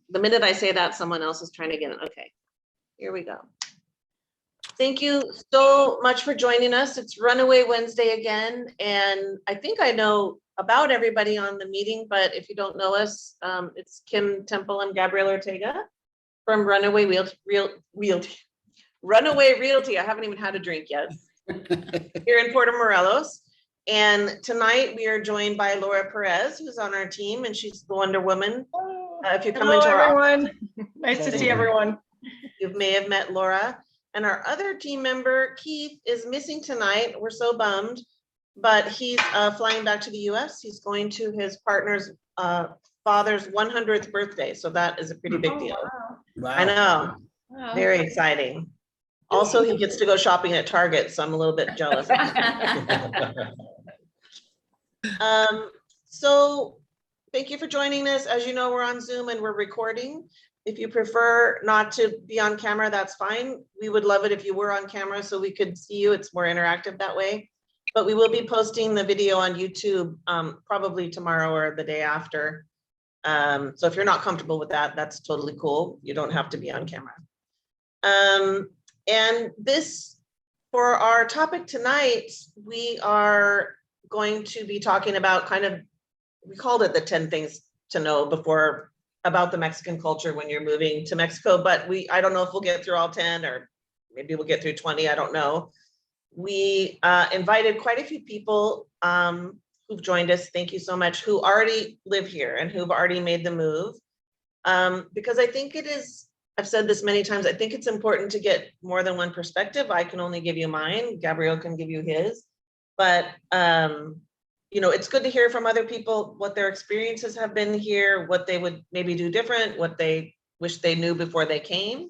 the minute I say that, someone else is trying to get it. Okay, here we go. Thank you so much for joining us. It's Runaway Wednesday again, and I think I know about everybody on the meeting, but if you don't know us, it's Kim Temple and Gabrielle Ortega from Runaway Realty. Runaway Realty. I haven't even had a drink yet. Here in Puerto Morelos. And tonight we are joined by Laura Perez, who's on our team, and she's the Wonder Woman. If you come into everyone. Nice to see everyone. You may have met Laura. And our other team member, Keith, is missing tonight. We're so bummed, but he's flying back to the US. He's going to his partner's father's 100th birthday. So that is a pretty big deal. Wow. I know. Wow. Very exciting. Also, he gets to go shopping at Target, so I'm a little bit jealous. So thank you for joining us. As you know, we're on Zoom and we're recording. If you prefer not to be on camera, that's fine. We would love it if you were on camera so we could see you. It's more interactive that way. But we will be posting the video on YouTube probably tomorrow or the day after. So if you're not comfortable with that, that's totally cool. You don't have to be on camera. And this, for our topic tonight, we are going to be talking about we called it the 10 things to know before about the Mexican culture when you're moving to Mexico, but I don't know if we'll get through all 10 or maybe we'll get through 20, I don't know. We invited quite a few people who've joined us, thank you so much, who already live here and who've already made the move. Because I think it is, I've said this many times, I think it's important to get more than one perspective. I can only give you mine, Gabrielle can give you his, but you know, it's good to hear from other people what their experiences have been here, what they would maybe do different, what they wish they knew before they came.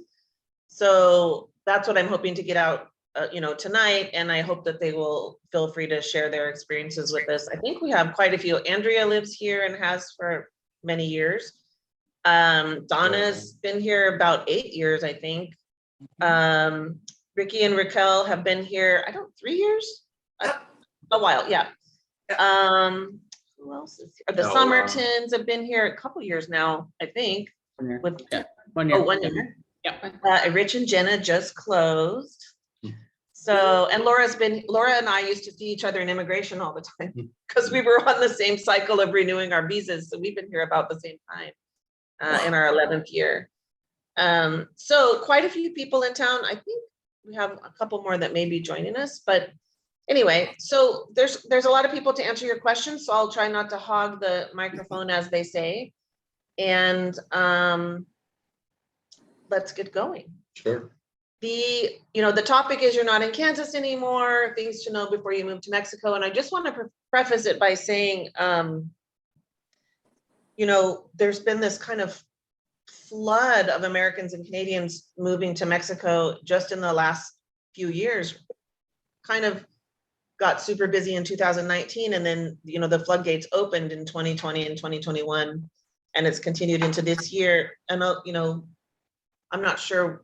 So that's what I'm hoping to get out, you know, tonight. And I hope that they will feel free to share their experiences with us. I think we have quite a few. Andrea lives here and has for many years. Donna's been here about 8 years, I think. Ricky and Raquel have been here, 3 years? A while, yeah. Who else is here? The Somertons have been here a couple years now, I think. 1 year. With, Yeah, 1 year. Oh, 1 year. Yeah. Rich and Jenna just closed. So, and Laura and I used to see each other in immigration all the time because we were on the same cycle of renewing our visas. So we've been here about the same time in our 11th year. So quite a few people in town. I think we have a couple more that may be joining us, but anyway, so there's a lot of people to answer your questions, so I'll try not to hog the microphone, as they say, and let's get going. Sure. The topic is you're not in Kansas anymore, things to know before you move to Mexico, and I just want to preface it by saying, you know, there's been this kind of flood of Americans and Canadians moving to Mexico just in the last few years, kind of got super busy in 2019, and then, you know, the floodgates opened in 2020 and 2021, and it's continued into this year. And you know, I'm not sure,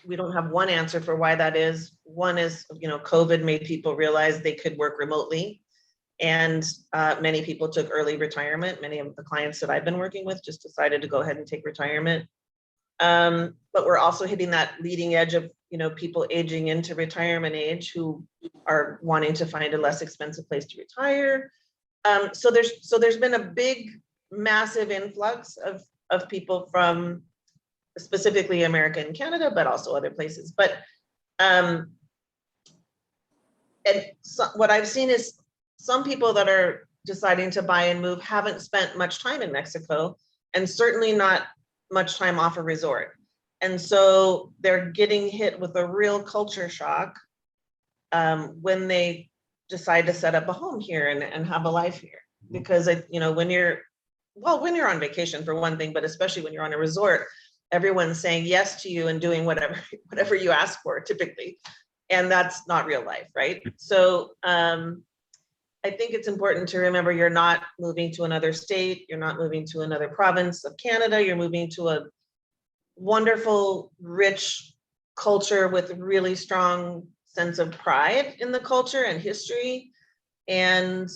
we don't have one answer for why that is. One is, you know, COVID made people realize they could work remotely, and many people took early retirement. Many of the clients that I've been working with just decided to go ahead and take retirement. But we're also hitting that leading edge of, you know, people aging into retirement age who are wanting to find a less expensive place to retire. So there's been a big, massive influx of people from specifically America and Canada, but also other places. But and so what I've seen is some people that are deciding to buy and move haven't spent much time in Mexico, and certainly not much time off a resort. And so they're getting hit with a real culture shock when they decide to set up a home here and have a life here. Because, you know, when you're on vacation for one thing, but especially when you're on a resort, everyone's saying yes to you and doing whatever you ask for typically. And that's not real life, right? So I think it's important to remember you're not moving to another state, you're not moving to another province of Canada, you're moving to a wonderful, rich culture with a really strong sense of pride in the culture and history. And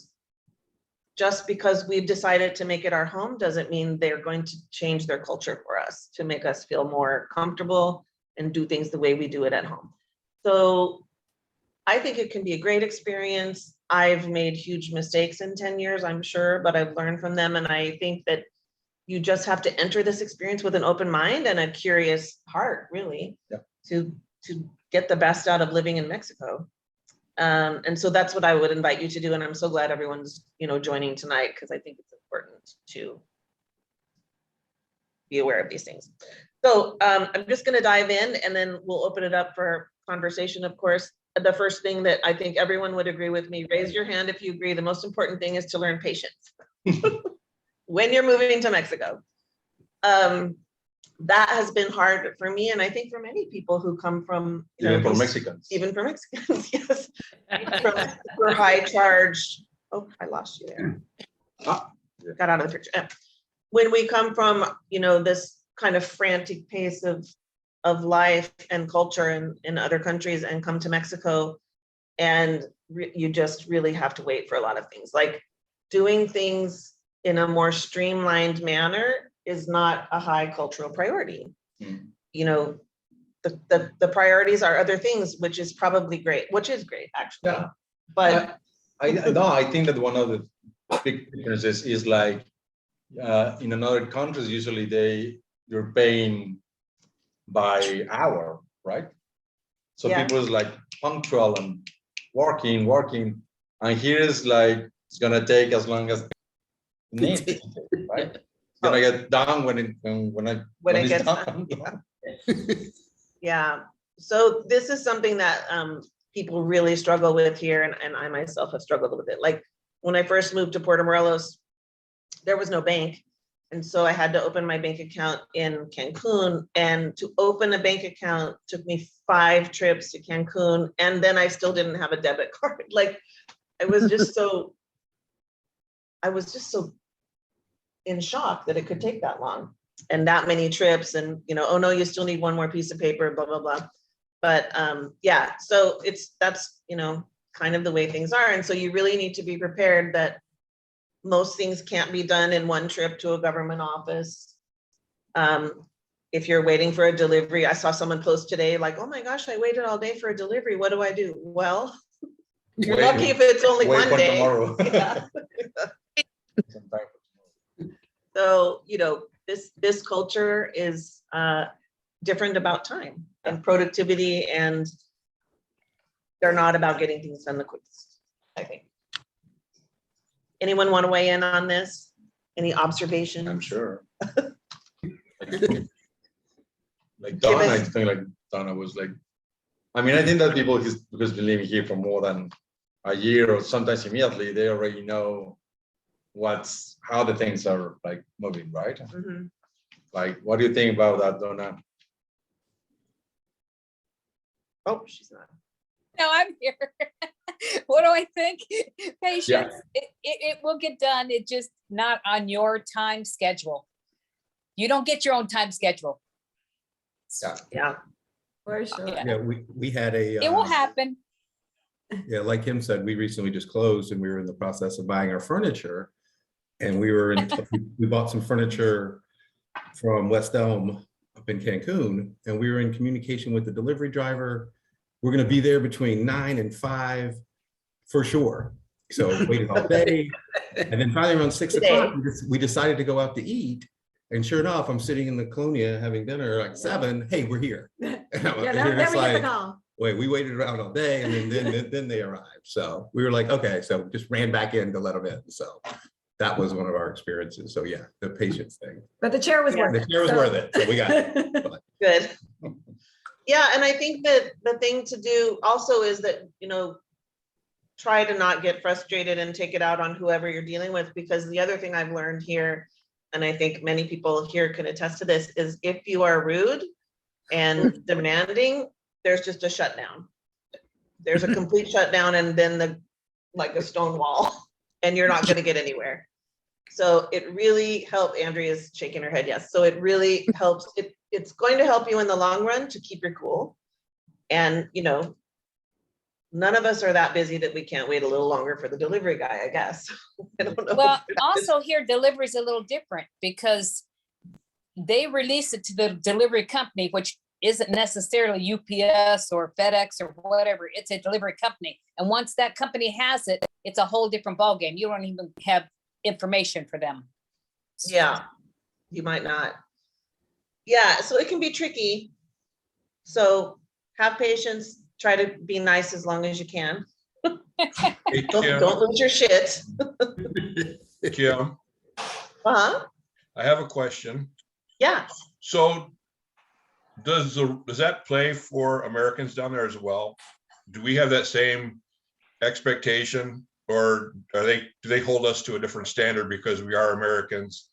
just because we've decided to make it our home doesn't mean they're going to change their culture for us to make us feel more comfortable and do things the way we do it at home. So I think it can be a great experience. I've made huge mistakes in 10 years, I'm sure, but I've learned from them. And I think that you just have to enter this experience with an open mind and a curious heart, really, to get the best out of living in Mexico. And so that's what I would invite you to do. And I'm so glad everyone's, joining tonight, because I think it's important to be aware of these things. So I'm just going to dive in, and then we'll open it up for conversation, of course. The first thing that I think everyone would agree with me, raise your hand if you agree, the most important thing is to learn patience when you're moving to Mexico. That has been hard for me, and I think for many people who come from even for Mexicans, yes, from super high charge. Oh, I lost you there. Got out of the picture. When we come from this kind of frantic pace of life and culture in other countries and come to Mexico, and you just really have to wait for a lot of things. Like doing things in a more streamlined manner is not a high cultural priority. The priorities are other things, which is probably great, actually. Yeah. But I think that one of the big differences is like in another countries, usually you're paying by hour, right? So people is like punctual and working, and here is like it's gonna take as long as it needs to take, right? It's gonna get done when it gets done. Yeah. So this is something that people really struggle with here, and I myself have struggled with it. Like when I first moved to Puerto Morelos, there was no bank. And so I had to open my bank account in Cancun, and to open a bank account took me 5 trips to Cancun. And then I still didn't have a debit card. Like I was just so in shock that it could take that long and that many trips, and oh no, you still need one more piece of paper, blah, blah, blah. But yeah, so that's kind of the way things are. And so you really need to be prepared that most things can't be done in one trip to a government office. If you're waiting for a delivery, I saw someone post today like, oh my gosh, I waited all day for a delivery. What do I do? Well, you're lucky if it's only one day. Tomorrow. Yeah. So, this culture is different about time and productivity, and they're not about getting things done the quickest, I think. Anyone want to weigh in on this? Any observations? I'm sure. Like Donna, I think like Donna was like, I think that people who's been living here for more than a year or sometimes immediately, they already know how the things are like moving, right? Mm-hmm. Like, what do you think about that, Donna? Oh, she's not. No, I'm here. What do I think? Patience. Yeah. It will get done. It's just not on your time schedule. You don't get your own time schedule. Yeah. For sure. Yeah, we had a. It will happen. Yeah, like Kim said, we recently just closed and we were in the process of buying our furniture. And we bought some furniture from West Elm up in Cancun, and we were in communication with the delivery driver. We're going to be there between 9 and 5 for sure. So waited all day. And then finally around 6 o'clock, we decided to go out to eat. And sure enough, I'm sitting in the colonia having dinner at 7. Hey, we're here. Yeah, then we get the call. Wait, we waited around all day, and then they arrived. So we were like, okay, so just ran back in to let them in. So that was one of our experiences. So yeah, the patience thing. But the chair was worth it. The chair was worth it. So we got it. Good. Yeah, and I think that the thing to do also is that, try to not get frustrated and take it out on whoever you're dealing with, because the other thing I've learned here, and I think many people here can attest to this, is if you are rude and demanding, there's just a shutdown. There's a complete shutdown, and then like a stone wall, and you're not going to get anywhere. So it really helped. Andrea's shaking her head, yes. So it really helps. It's going to help you in the long run to keep your cool and, none of us are that busy that we can't wait a little longer for the delivery guy, I guess. I don't know. Well, also here delivery is a little different because they release it to the delivery company, which isn't necessarily UPS or FedEx or whatever. It's a delivery company. And once that company has it, it's a whole different ballgame. You don't even have information for them. Yeah, you might not. Yeah, so it can be tricky. So have patience, try to be nice as long as you can. Hey, Don't lose your shit. Kim, Uh-huh, I have a question. yeah. So does that play for Americans down there as well? Do we have that same expectation, or do they hold us to a different standard because we are Americans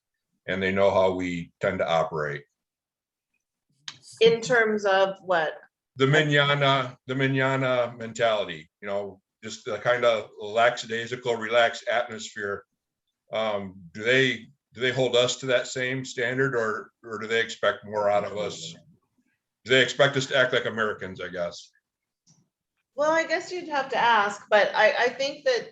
and they know how we tend to operate? In terms of what? The manana mentality, just the kind of lackadaisical, relaxed atmosphere. Do they hold us to that same standard, or do they expect more out of us? Do they expect us to act like Americans, I guess? Well, I guess you'd have to ask, but I think that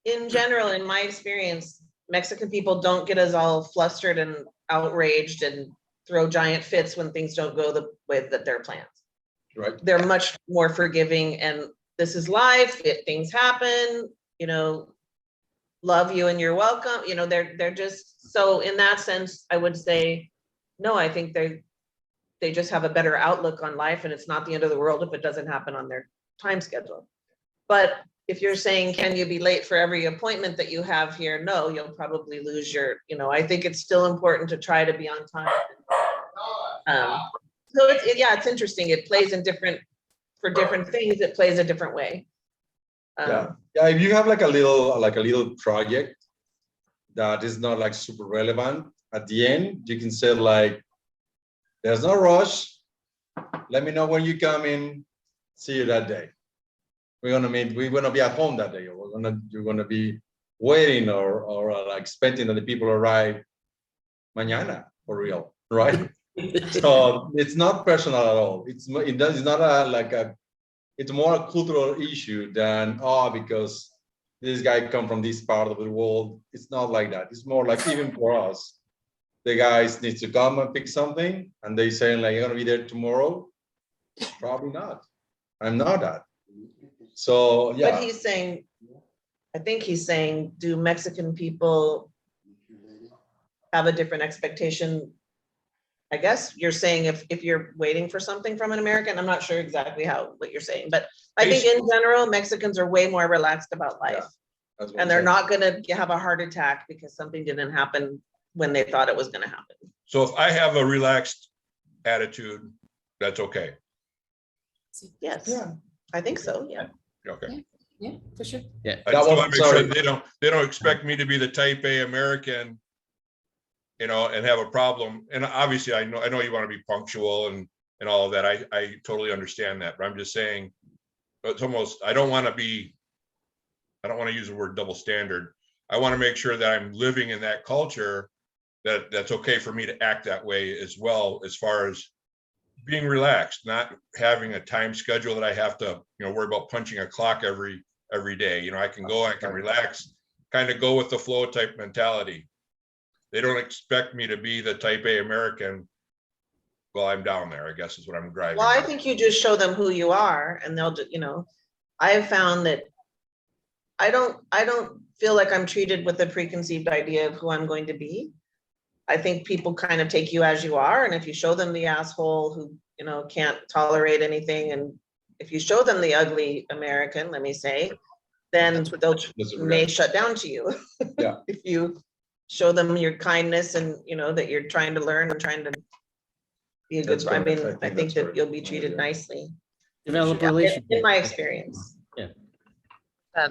in general, in my experience, Mexican people don't get as all flustered and outraged and throw giant fits when things don't go the way that they're planned. Right. They're much more forgiving, and this is life, things happen, love you and you're welcome. They're just, so in that sense, I would say, no, I think they just have a better outlook on life, and it's not the end of the world if it doesn't happen on their time schedule. But if you're saying, can you be late for every appointment that you have here? No, you'll probably lose your, I think it's still important to try to be on time. So it's interesting. It plays for different things, it plays a different way. Yeah, if you have like a little project that is not like super relevant, at the end, you can say like, there's no rush. Let me know when you come in. See you that day. We're gonna meet. We're gonna be at home that day, or you're gonna be waiting, or like expecting that the people arrive mañana for real, right? So it's not personal at all. It's not it's more a cultural issue than because this guy come from this part of the world. It's not like that. It's more like, even for us, the guys need to come and pick something, and they saying like, you're gonna be there tomorrow. Probably not. I'm not that. So yeah. But I think he's saying, do Mexican people have a different expectation? I guess you're saying if you're waiting for something from an American, I'm not sure exactly what you're saying, but I think in general, Mexicans are way more relaxed about life. Yeah, and they're not gonna have a heart attack because something didn't happen when they thought it was gonna happen. So if I have a relaxed attitude, that's okay. Yes, yeah, I think so, yeah. Okay. Yeah, for sure. Yeah. I just want to make sure they don't expect me to be the type A American, and have a problem. And obviously I know you want to be punctual and all of that. I totally understand that, but I'm just saying, it's almost, I don't want to use the word double standard. I want to make sure that I'm living in that culture, that's okay for me to act that way as well, as far as being relaxed, not having a time schedule that I have to, worry about punching a clock every day. I can relax, kind of go with the flow type mentality. They don't expect me to be the type A American while I'm down there, I guess is what I'm driving. Well, I think you just show them who you are, and they'll, I have found that I don't feel like I'm treated with a preconceived idea of who I'm going to be. I think people kind of take you as you are, and if you show them the asshole who, can't tolerate anything, and if you show them the ugly American, let me say, then they'll may shut down to you. Yeah. If you show them your kindness and that you're trying to learn and trying to be a good, I think that you'll be treated nicely. Develop Yeah, relationship. in my experience. Yeah.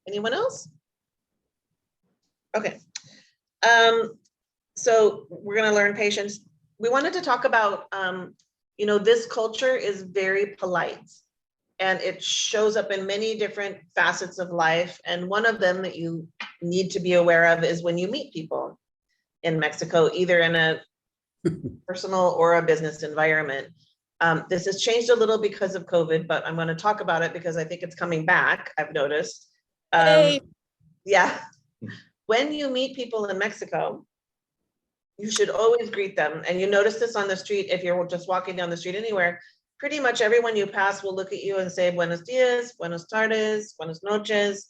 Anyone else? Okay. So we're gonna learn patience. We wanted to talk about, this culture is very polite, and it shows up in many different facets of life. And one of them that you need to be aware of is when you meet people in Mexico, either in a personal or a business environment. This has changed a little because of COVID, but I'm going to talk about it because I think it's coming back, I've noticed. Yay. Yeah. When you meet people in Mexico, you should always greet them. And you notice this on the street, if you're just walking down the street anywhere, pretty much everyone you pass will look at you and say, buenos dias, buenos tardes, buenas noches.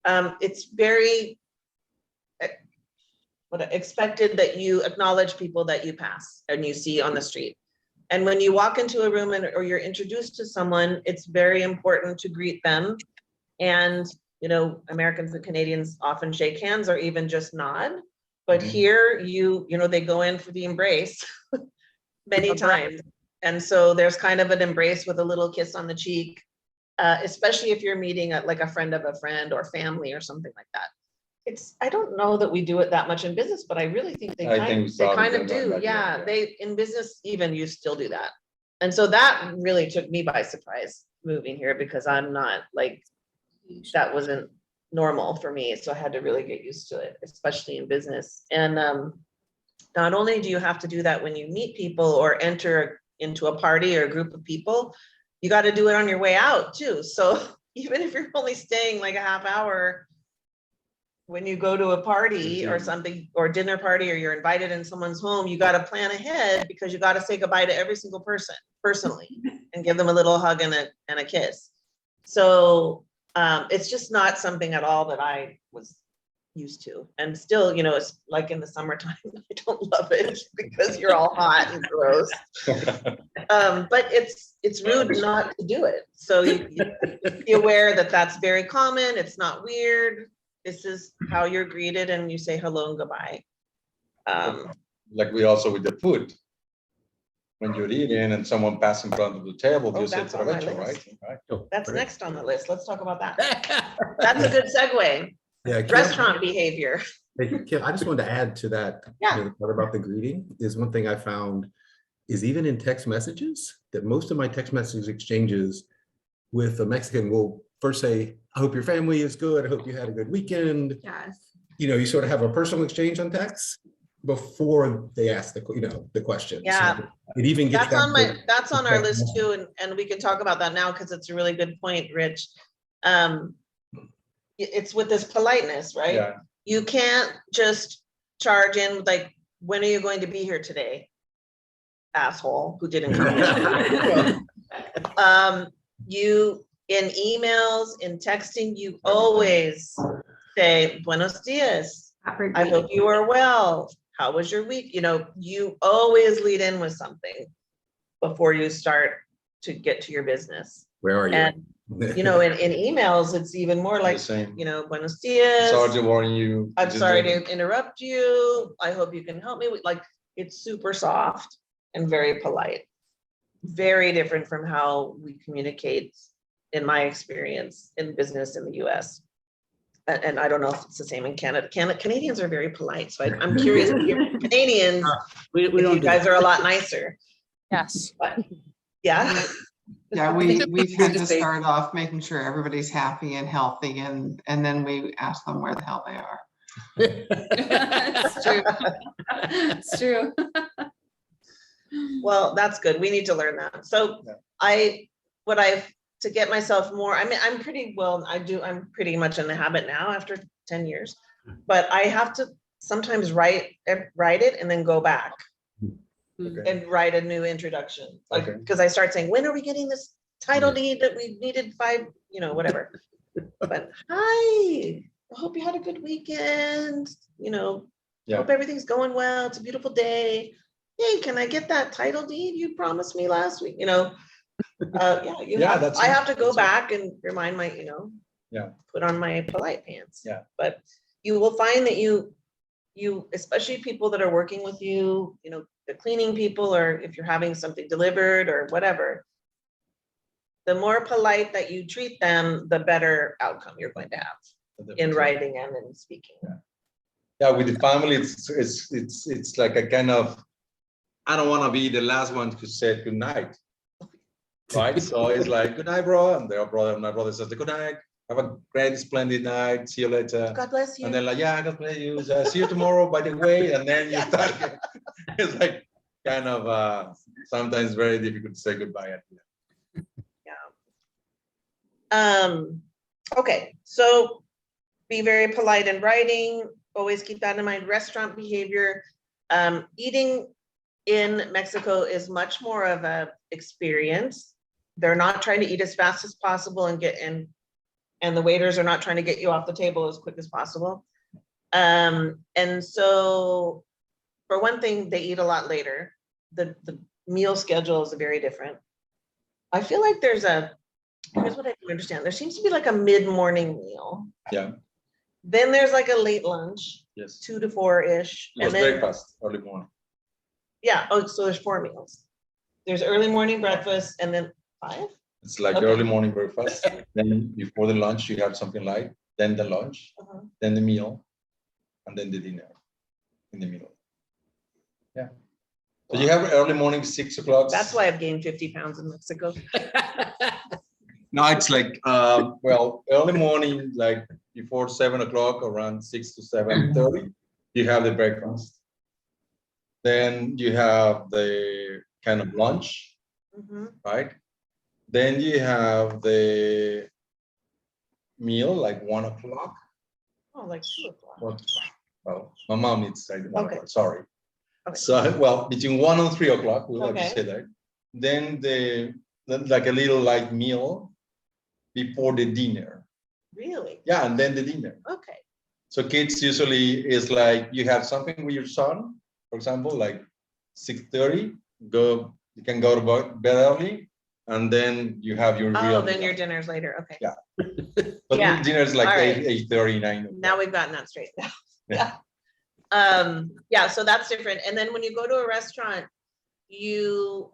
It's very expected that you acknowledge people that you pass and you see on the street. And when you walk into a room or you're introduced to someone, it's very important to greet them. And, you know, Americans and Canadians often shake hands or even just nod. But here, you know, they go in for the embrace many times. And so there's kind of an embrace with a little kiss on the cheek, especially if you're meeting like a friend of a friend or family or something like that. I don't know that we do it that much in business, but I really think they kind of do. Yeah, they in business even you still do that. And so that really took me by surprise moving here because I'm not like, that wasn't normal for me. So I had to really get used to it, especially in business. And not only do you have to do that when you meet people or enter into a party or a group of people, you got to do it on your way out too. So even if you're only staying like a half hour, when you go to a party or something, or dinner party, or you're invited in someone's home, you got to plan ahead because you got to say goodbye to every single person personally and give them a little hug and a kiss. So it's just not something at all that I was used to. And still, you know, it's like in the summertime, I don't love it because you're all hot and gross. But it's rude not to do it. So you be aware that that's very common. It's not weird. This is how you're greeted and you say hello and goodbye. Like we also with the food. When you're eating and someone passes in front of the table, you say provecho, right? That's next on the list. Let's talk about that. That's a good segue. Yeah, Restaurant behavior. Kim, I just wanted to add to that. Yeah. You know, the part about the greeting is one thing I found is even in text messages, that most of my text message exchanges with a Mexican will first say, I hope your family is good. I hope you had a good weekend. Yes. You know, you sort of have a personal exchange on text before they ask the question. Yeah. So it even gets that's on our list too. And we can talk about that now because it's a really good point, Rich. It's with this politeness, right? Yeah. You can't just charge in like, when are you going to be here today? Asshole who didn't come in. You in emails, in texting, you always say buenos dias. I hope you are well. How was your week? You know, you always lead in with something before you start to get to your business. Where are you? And you know, in emails, it's even more like, you know, buenos dias. Sorry to warn you. I'm sorry to interrupt you. I hope you can help me. Like, it's super soft and very polite. Very different from how we communicate, in my experience, in business in the US. And I don't know if it's the same in Canada. Canadians are very polite. So I'm curious if you're Canadians, if you guys are a lot nicer. Yes. But, yeah. Yeah, we tend to start off making sure everybody's happy and healthy, and then we ask them where the hell they are. It's true. It's true. Well, that's good. We need to learn that. So to get myself more, I mean, I'm pretty much in the habit now after 10 years, but I have to sometimes write it and then go back. Okay. And write a new introduction, like, Okay. because I start saying, when are we getting this title deed that we needed 5, you know, whatever. But hi, I hope you had a good weekend. You know, hope everything's going well. It's a beautiful day. Hey, can I get that title deed you promised me last week? You know, I have to go back and remind my, you know, put on my polite pants. Yeah. But you will find that you, especially people that are working with you, you know, the cleaning people, or if you're having something delivered or whatever, the more polite that you treat them, the better outcome you're going to have in writing and in speaking. Yeah, with the family, it's like a kind of, I don't want to be the last one who said good night, right? So it's like, good night, bro, and my brother says good night. Have a great, splendid night. See you later. God bless you. And then like, yeah, God bless you. See you tomorrow, by the way. And then you start. It's like, kind of sometimes very difficult to say goodbye at the end. Okay, so be very polite in writing, always keep that in mind. Restaurant behavior, eating in Mexico is much more of a experience. They're not trying to eat as fast as possible and get in, and the waiters are not trying to get you off the table as quick as possible. And so for one thing, they eat a lot later. The meal schedule is very different. I feel like here's what I don't understand. There seems to be like a mid-morning meal. Yeah, Then there's like a late lunch, yes. 2 to 4-ish. It's And then, breakfast, early morning. yeah, oh, so there's 4 meals. There's early morning breakfast and then 5? It's like Okay. early morning breakfast. Then before the lunch, you have something light, then the lunch, Uh-huh. then the meal, and then the dinner in the middle. Yeah. So you have early morning, 6 o'clock. That's why I've gained 50 pounds in Mexico. No, it's like, well, early morning, like before 7 o'clock, around 6 to 7:30, you have the breakfast. Then you have the kind of lunch, Mhm. right? Then you have the meal, like 1 o'clock. Oh, like 2 o'clock. Well, my mom needs to say 1 Okay. o'clock, sorry. Okay. So, well, between 1 and 3 o'clock, we like to Okay. say that. Then like a little light meal before the dinner. Really? Yeah, and then the dinner. Okay. So kids usually is like you have something with your son, for example, like 6:30, you can go to bed early, and then you have your Oh, real then meal. your dinner's later. Okay. Yeah. But Yeah. dinner is like All right. 8:30, 9. Now we've gotten that straight. Yeah. Yeah, so that's different. And then when you go to a restaurant, you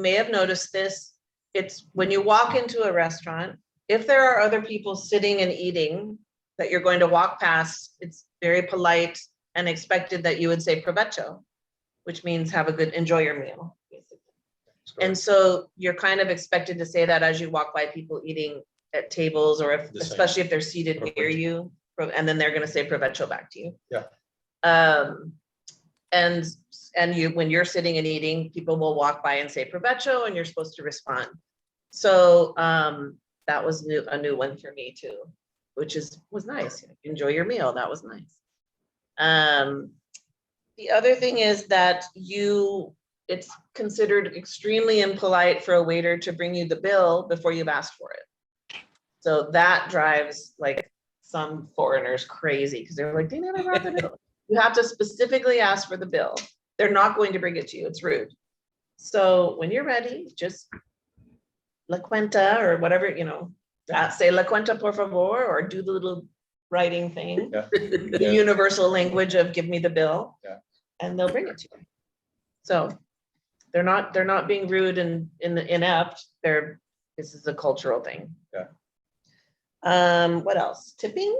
may have noticed this. It's when you walk into a restaurant, if there are other people sitting and eating that you're going to walk past, it's very polite and expected that you would say provecho, which means enjoy your meal, basically. And so you're kind of expected to say that as you walk by people eating at tables, or The same. especially if they're seated near Provecho. you, and then they're going to say provecho back to you. Yeah. And you, when you're sitting and eating, people will walk by and say provecho, and you're supposed to respond. So that was a new one for me too, which was nice. Enjoy your meal. That was nice. The other thing is that it's considered extremely impolite for a waiter to bring you the bill before you've asked for it. So that drives like some foreigners crazy, because they're like, they never brought the bill. You have to specifically ask for the bill. They're not going to bring it to you. It's rude. So when you're ready, just la cuenta or whatever, say la cuenta por favor, or do the little writing thing, Yeah. the universal language of give me the bill. Yeah. And they'll bring it to you. So they're not being rude and inept. This is a cultural thing. Yeah. What else? Tipping.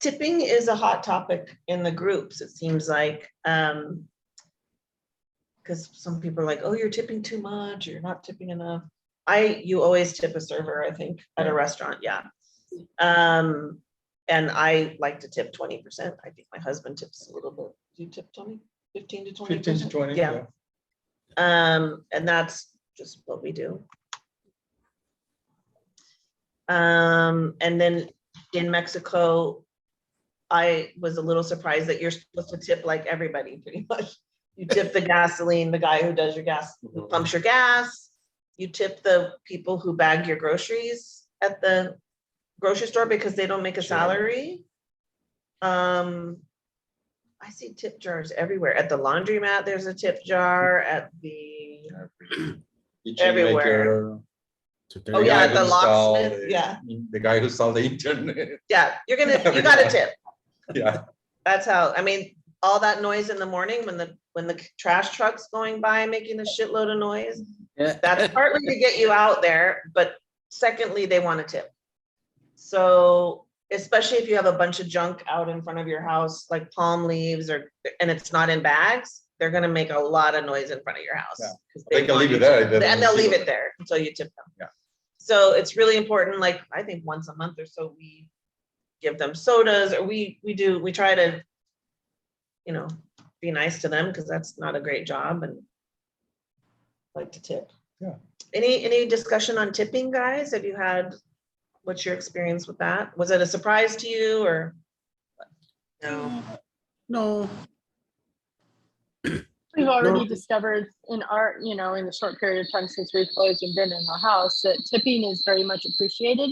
Tipping is a hot topic in the groups, it seems like, because some people are like, oh, you're tipping too much, or you're not tipping enough. You always tip a server, I think, at a restaurant. Yeah. And I like to tip 20%. I think my husband tips a little bit. Do you tip 15 to 20%? 15 to 20. Yeah. And that's just what we do. And then in Mexico, I was a little surprised that you're supposed to tip like everybody, pretty much. You tip the gasoline, the guy who does your gas, who pumps your gas. You tip the people who bag your groceries at the grocery store because they don't make a salary. I see tip jars everywhere. At the laundromat, there's a tip jar. At the everywhere. Oh yeah, at the locksmith. Yeah. The guy who sold the internet. Yeah, you got to tip. Yeah. That's how, I mean, all that noise in the morning when the trash truck's going by making a shitload of noise. Yeah. That's partly to get you out there, but secondly, they want to tip. So especially if you have a bunch of junk out in front of your house, like palm leaves, and it's not in bags, they're gonna make a lot of noise in front of your house. Yeah. 'Cause They can want leave you it there. to- and they'll leave it there until you tip them. Yeah. So it's really important, like, I think once a month or so, we give them sodas, or we try to, be nice to them because that's not a great job and like to tip. Yeah. Any discussion on tipping, guys? Have you had, what's your experience with that? Was it a surprise to you or? No. No. We've already No. discovered in our, in the short period of time since we've closed and been in our house, that tipping is very much appreciated.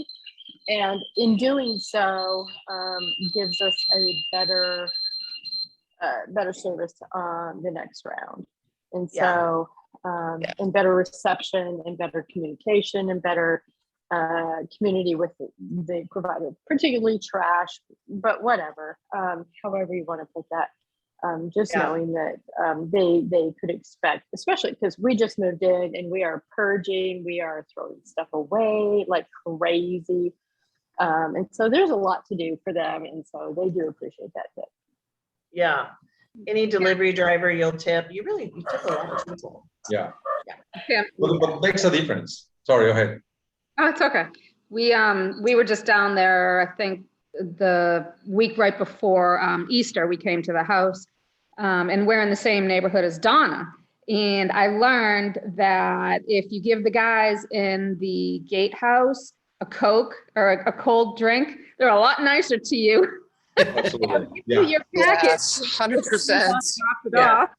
And in doing so, gives us a better service on the next round. And so, and better reception and better communication and better community with the provider, particularly trash, but whatever, however you want to put that. Just knowing that they could expect, especially because we just moved in and we are purging, we are throwing stuff away like crazy. And so there's a lot to do for them. And so they do appreciate that tip. Yeah. Any delivery driver you'll tip. You tip a lot of people. Yeah. Yeah. But makes a difference. Sorry, go ahead. Oh, it's okay. We were just down there, I think the week right before Easter, we came to the house, and we're in the same neighborhood as Donna. And I learned that if you give the guys in the gatehouse a Coke or a cold drink, they're a lot nicer to you. Absolutely. Yeah. Your package, Yes, 100%. drop it off.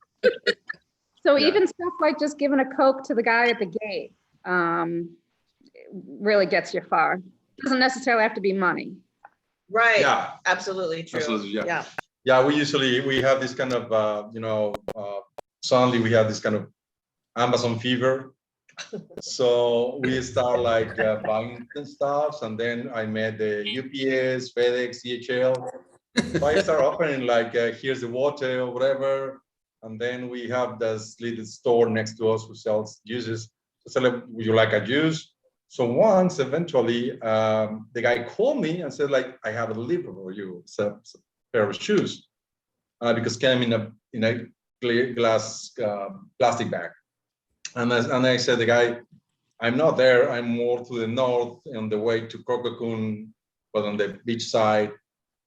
So even stuff like just giving a Coke to the guy at the gate really gets you far. Doesn't necessarily have to be money. Right. Yeah. Absolutely true. Absolutely, yeah. Yeah. Yeah, we have this kind of, suddenly we have this kind of Amazon fever. So we start like buying stuff, and then I met the UPS, FedEx, DHL. So I start offering like, here's the water or whatever. And then we have this little store next to us who sells juices. So like, would you like a juice? So once eventually, the guy called me and said like, I have a delivery for you. It's a pair of shoes, because it came in a clear glass plastic bag. And I said, the guy, I'm not there. I'm more to the north on the way to Cococoon, but on the beach side.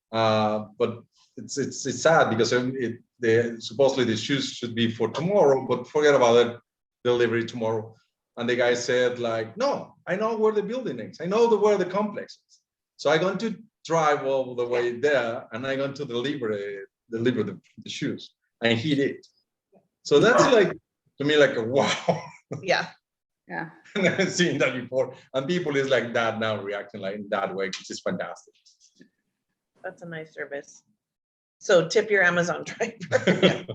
But it's sad because supposedly the shoes should be for tomorrow, but forget about it, delivery tomorrow. And the guy said like, no, I know where the building is. I know where the complex is. So I'm going to drive all the way there and I'm going to deliver the shoes. And he did. So that's like, to me, like, wow. Yeah. Yeah. I haven't seen that before. And people is like that now reacting like in that way, which is fantastic. That's a nice service. So tip your Amazon driver.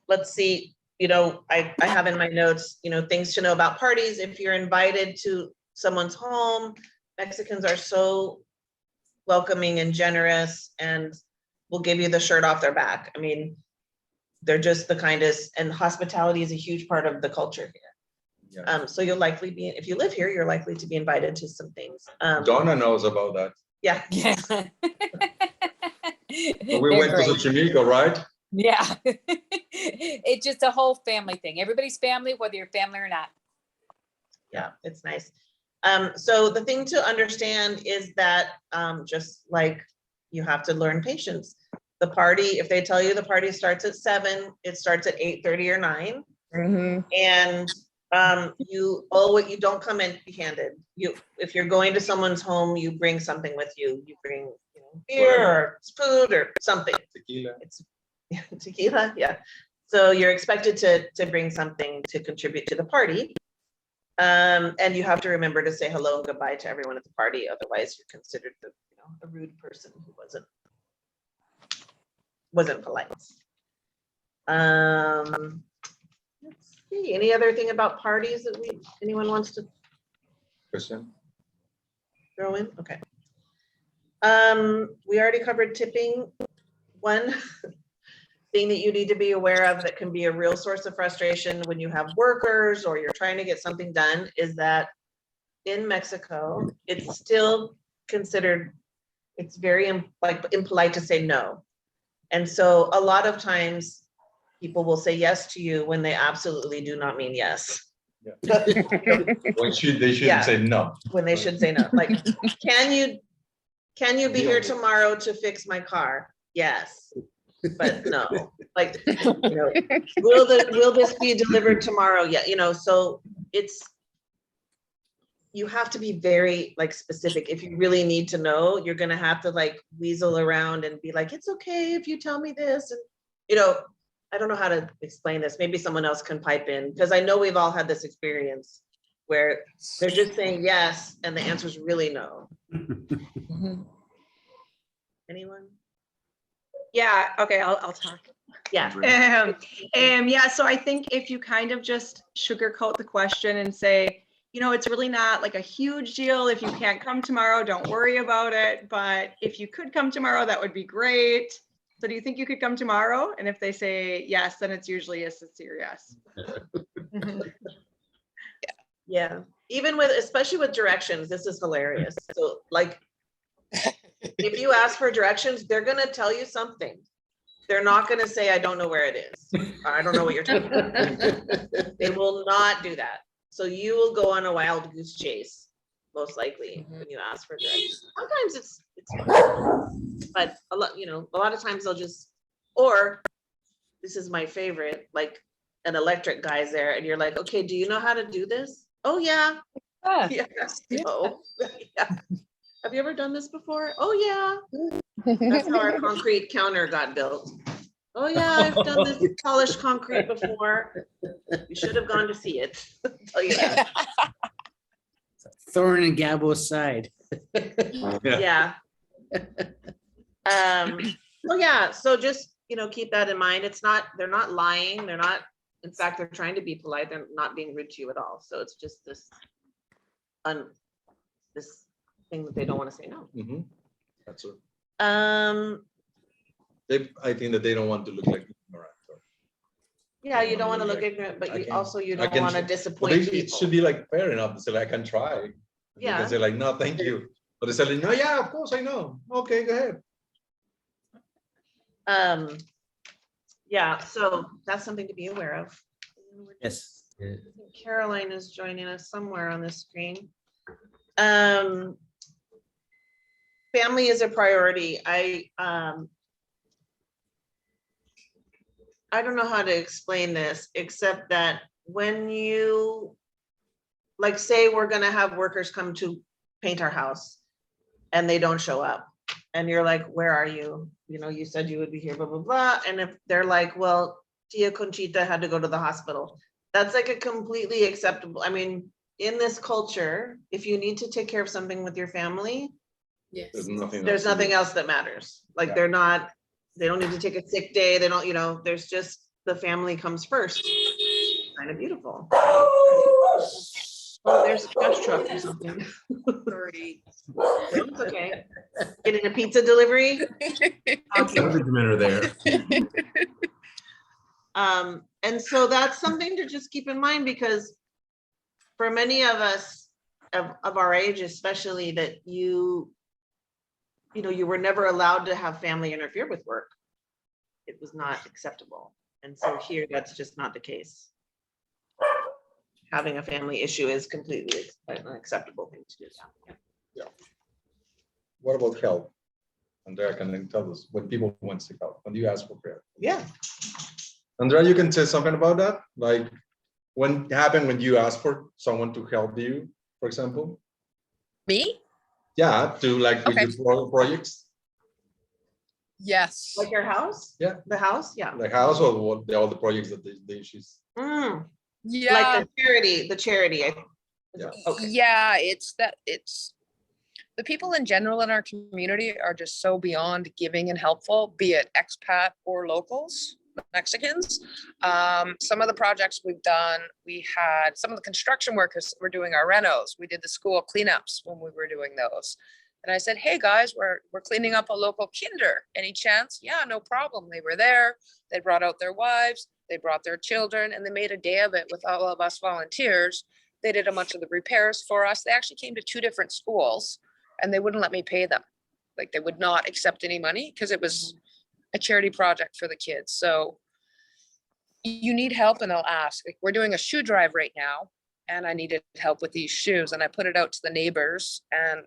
Let's see, I have in my notes, things to know about parties. If you're invited to someone's home, Mexicans are so welcoming and generous and will give you the shirt off their back. I mean, they're just the kindest, and hospitality is a huge part of the culture here. Yeah. So you'll likely be, if you live here, you're likely to be invited to some things. Donna knows about that. Yeah. Yeah. We went to Xochimilco, right? Yeah. It's just a whole family thing. Everybody's family, whether you're family or not. Yeah, it's nice. So the thing to understand is that just like you have to learn patience. The party, if they tell you the party starts at 7, it starts at 8:30 or 9. And you don't come empty-handed. If you're going to someone's home, you bring something with you. You bring beer or food or something. Tequila. It's tequila, yeah. So you're expected to bring something to contribute to the party. And you have to remember to say hello and goodbye to everyone at the party. Otherwise, you're considered a rude person who wasn't polite. Let's see. Any other thing about parties that anyone wants to Question. throw in? Okay. We already covered tipping. One thing that you need to be aware of that can be a real source of frustration when you have workers or you're trying to get something done is that in Mexico, it's still considered, it's very impolite to say no. And so a lot of times people will say yes to you when they absolutely do not mean yes. Yeah. They shouldn't say no. When they should say no. Like, can you Can you be Yeah. here tomorrow to fix my car? Yes, but no, like, you know, will this be delivered tomorrow? Yeah, you know, so it's, you have to be very like specific. If you really need to know, you're gonna have to like weasel around and be like, it's okay if you tell me this. And, you know, I don't know how to explain this. Maybe someone else can pipe in, because I know we've all had this experience where they're just saying yes and the answer is really no. Anyone? Yeah, okay, I'll talk. Yeah. Yeah, so I think if you kind of just sugarcoat the question and say, you know, it's really not like a huge deal. If you can't come tomorrow, don't worry about it. But if you could come tomorrow, that would be great. So do you think you could come tomorrow? And if they say yes, then it's usually a sincere yes. Yeah, even with, especially with directions, this is hilarious. So like, if you ask for directions, they're gonna tell you something. They're not gonna say, I don't know where it is. Or, I don't know what you're talking about. They will not do that. So you will go on a wild goose chase, most likely, when you ask for directions. Sometimes it's fun, but a lot, you know, a lot of times they'll just, or this is my favorite, like an electric guy's there and you're like, okay, do you know how to do this? Oh yeah. Ah, Yes. Oh, yeah. Have you ever done this before? Oh yeah. That's how our concrete counter got built. Oh yeah, I've done this polished concrete before. You should have gone to see it. I'll tell you that. Thorn and Gabo's side. Yeah. So yeah, so just, you know, keep that in mind. It's not, they're not lying. They're not, in fact, they're trying to be polite. They're not being rude to you at all. So it's just this, this thing that they don't want to say no. Mhm. That's it. I think that they don't want to look like ignorant. Yeah, you don't want to look Like, ignorant, but I you can- also, you I don't can want to tr- But disappoint it should people. be like fair enough to say, like, I can try. You Yeah. can say like, no, thank you. But they say, like, no, yeah, of course I know. Okay, go ahead. Yeah, so that's something to be aware of. Yes. Caroline is joining us somewhere on the screen. Family is a priority. I don't know how to explain this, except that when you, like, say we're gonna have workers come to paint our house and they don't show up. And you're like, where are you? You know, you said you would be here, blah, blah, blah. And if they're like, well, Tia Conchita had to go to the hospital. That's like a completely acceptable. I mean, in this culture, if you need to take care of something with your family, There's nothing. there's else to nothing do. else that matters. Like Yeah. they're not, they don't need to take a sick day. They don't, you know, there's just, the family comes first. Kind of beautiful. Oh, there's a trash truck or something. Sorry. It's okay. Getting a pizza delivery. Okay. Garbage men are there. And so that's something to just keep in mind, because for many of us of our age, especially, that you know, you were never allowed to have family interfere with work. It was not acceptable. And so here, that's just not the case. Having a family issue is completely an unacceptable thing to do. Yeah. What about help? Andrea can then tell us when people want to seek help, when you ask for prayer. Yeah. Andrea, you can say something about that? Like when it happened when you asked for someone to help you, for example? Me? Yeah, to like with Okay. your projects, Yes. Like your house? Yeah. The house? Yeah. like house or all the projects that she's. Mm, Yeah. like the charity. Okay. Yeah, it's the people in general in our community are just so beyond giving and helpful, be it expat or locals, Mexicans. Some of the projects we've done, we had some of the construction workers were doing our renos. We did the school cleanups when we were doing those. And I said, hey guys, we're cleaning up a local kinder. Any chance? Yeah, no problem. They were there. They brought out their wives, they brought their children, and they made a day of it with all of us volunteers. They did a bunch of the repairs for us. They actually came to 2 different schools and they wouldn't let me pay them. Like they would not accept any money because it was a charity project for the kids. So you need help and they'll ask. Like, we're doing a shoe drive right now and I needed help with these shoes and I put it out to the neighbors and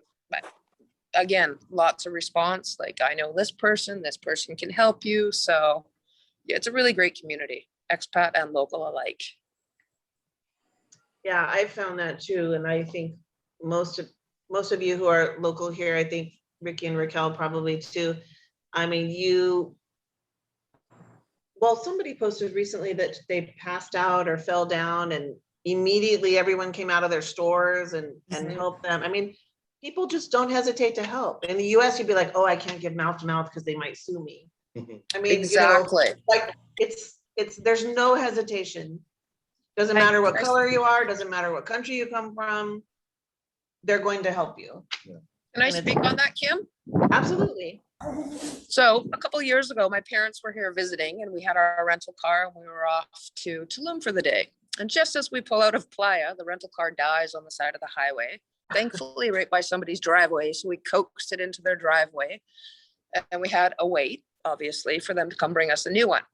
again, lots of response. Like, I know this person can help you. So yeah, it's a really great community, expat and local alike. Yeah, I found that too. And I think most of you who are local here, I think Ricky and Raquel probably too. I mean, well, somebody posted recently that they passed out or fell down and immediately everyone came out of their stores and helped them. I mean, people just don't hesitate to help. In the US, you'd be like, oh, I can't give mouth to mouth because they might sue me. I mean, Exactly. like there's no hesitation. Doesn't matter what color you are, doesn't matter what country you come from, they're going to help you. Can I speak on that, Kim? Absolutely. So a couple of years ago, my parents were here visiting and we had our rental car and we were off to Tulum for the day. And just as we pull out of Playa, the rental car dies on the side of the highway, thankfully right by somebody's driveway. So we coaxed it into their driveway and we had a wait, obviously, for them to come bring us a new one.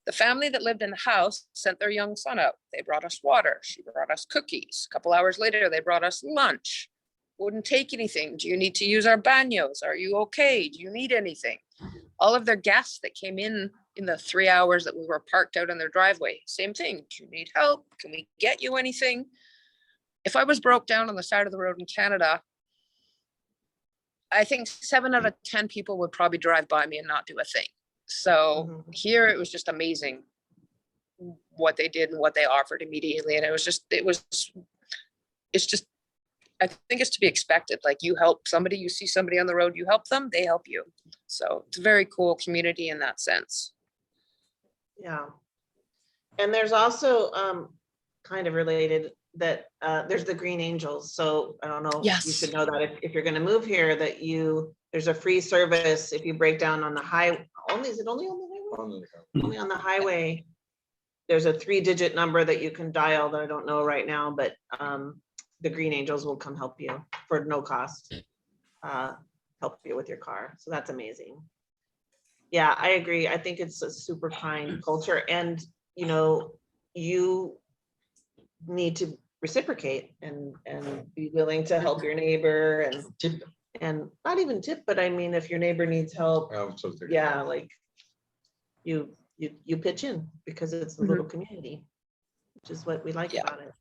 The family that lived in the house sent their young son out. They brought us water. She brought us cookies. A couple hours later, they brought us lunch. Wouldn't take anything. Do you need to use our baños? Are you okay? Do you need anything? All of their guests that came in the 3 hours that we were parked out in their driveway, same thing. Do you need help? Can we get you anything? If I was broke down on the side of the road in Canada, I think 7 out of 10 people would probably drive by me and not do a thing. So here it was just amazing what they did and what they offered immediately. And it's just, I think it's to be expected. Like, you help somebody, you see somebody on the road, you help them, they help you. So it's a very cool community in that sense. Yeah. And there's also kind of related that there's the Green Angels. So I don't know, Yes. You should know that if you're going to move here, that there's a free service if you break down on the highway. Is it only on the highway? Only on the highway. There's a 3-digit number that you can dial that I don't know right now, but the Green Angels will come help you for no cost, help you with your car. So that's amazing. Yeah, I agree. I think it's a super kind culture, and you need to reciprocate and be willing to help your neighbor and not even tip, but I mean, if your neighbor needs help, yeah, like you pitch in because it's a little community, which is what we like about it.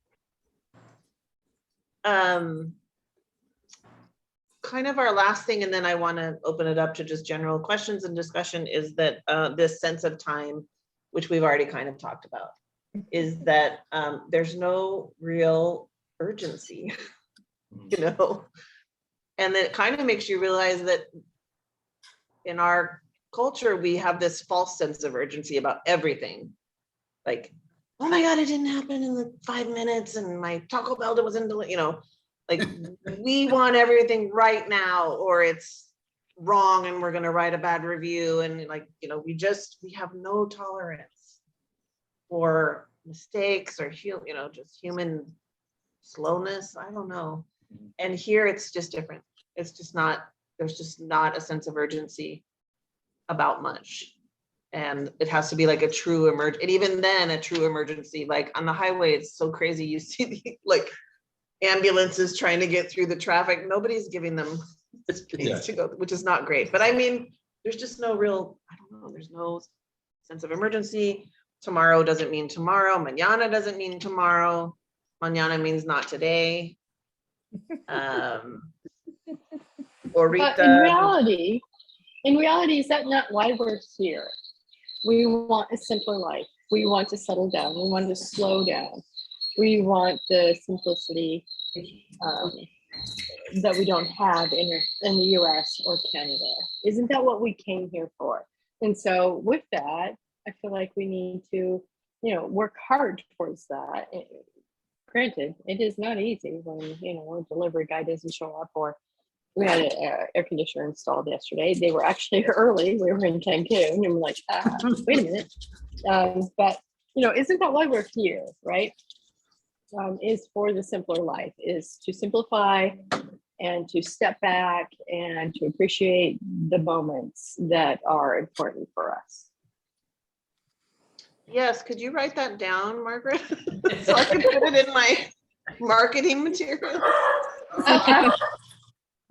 Kind of our last thing, and then I want to open it up to just general questions and discussion, is that this sense of time, which we've already kind of talked about, is that there's no real urgency, and it kind of makes you realize that in our culture, we have this false sense of urgency about everything. Like, oh my God, it didn't happen in the 5 minutes, and my Taco Bell wasn't, like we want everything right now, or it's wrong and we're going to write a bad review. And we have no tolerance for mistakes or, just human slowness. I don't know. And here it's just different. It's just not, there's just not a sense of urgency about much. And it has to be like a true and even then a true emergency, like on the highway, it's so crazy. You see the ambulances trying to get through the traffic. Nobody's giving them the space to go, which is not great. But I mean, there's just no real, I don't know, there's no sense of emergency. Tomorrow doesn't mean tomorrow. Mañana doesn't mean tomorrow. Mañana means not today. Or But in reality, is that not why we're here? We want a simpler life. We want to settle down. We want to slow down. We want the simplicity that we don't have in the US or Canada. Isn't that what we came here for? And so with that, I feel like we need to, work hard towards that. Granted, it is not easy when, a delivery guy doesn't show up, or we had an air conditioner installed yesterday. They were actually early. We were in Cancun and we're like, wait a minute. But, isn't that why we're here, right? Is for the simpler life, is to simplify and to step back and to appreciate the moments that are important for us. Yes, could you write that down, Margaret? So I can put it in my marketing material.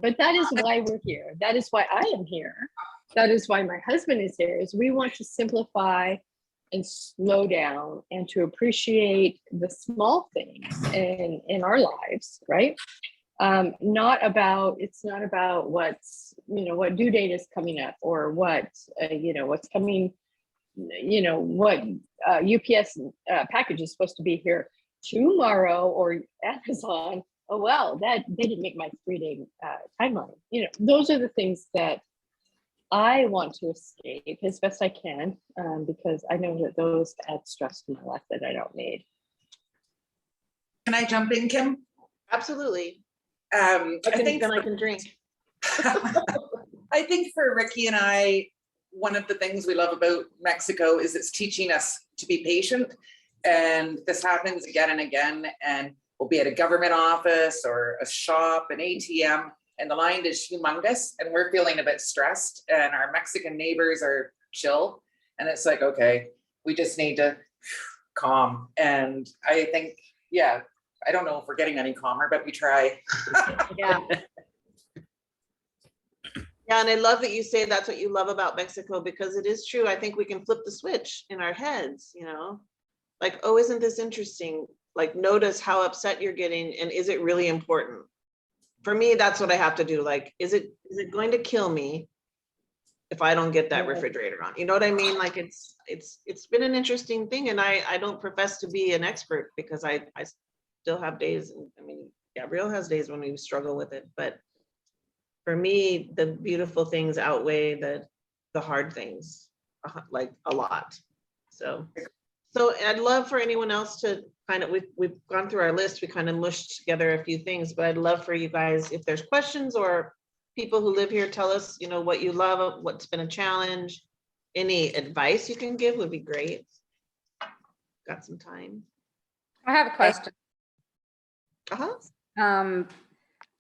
But that is why we're here. That is why I am here. That is why my husband is here, is we want to simplify and slow down and to appreciate the small things in our lives, right? It's not about what's, what due date is coming up or what, what's coming, what UPS package is supposed to be here tomorrow, or Amazon. Oh, well, they didn't make my 3-day timeline. Those are the things that I want to escape as best I can, because I know that those add stress to my life that I don't need. Can I jump in, Kim? Absolutely. I think Then I can drink. I think for Ricky and I, one of the things we love about Mexico is it's teaching us to be patient. And this happens again and again. And we'll be at a government office or a shop, an ATM, and the line is humongous and we're feeling a bit stressed and our Mexican neighbors are chill. And it's like, okay, we just need to calm. And I think, yeah, I don't know if we're getting any calmer, but we try. Yeah. Yeah, and I love that you say that's what you love about Mexico, because it is true. I think we can flip the switch in our heads, like, oh, isn't this interesting? Like, notice how upset you're getting, and is it really important? For me, that's what I have to do. Like, is it going to kill me if I don't get that refrigerator on? You know what I mean? Like, it's been an interesting thing, and I don't profess to be an expert because I still have days. And I mean, Gabrielle has days when we struggle with it, but for me, the beautiful things outweigh the hard things, like a lot. So I'd love for anyone else to kind of, we've gone through our list, we kind of mushed together a few things, but I'd love for you guys, if there's questions or people who live here, tell us, what you love, what's been a challenge, any advice you can give would be great. Got some time. I have a question.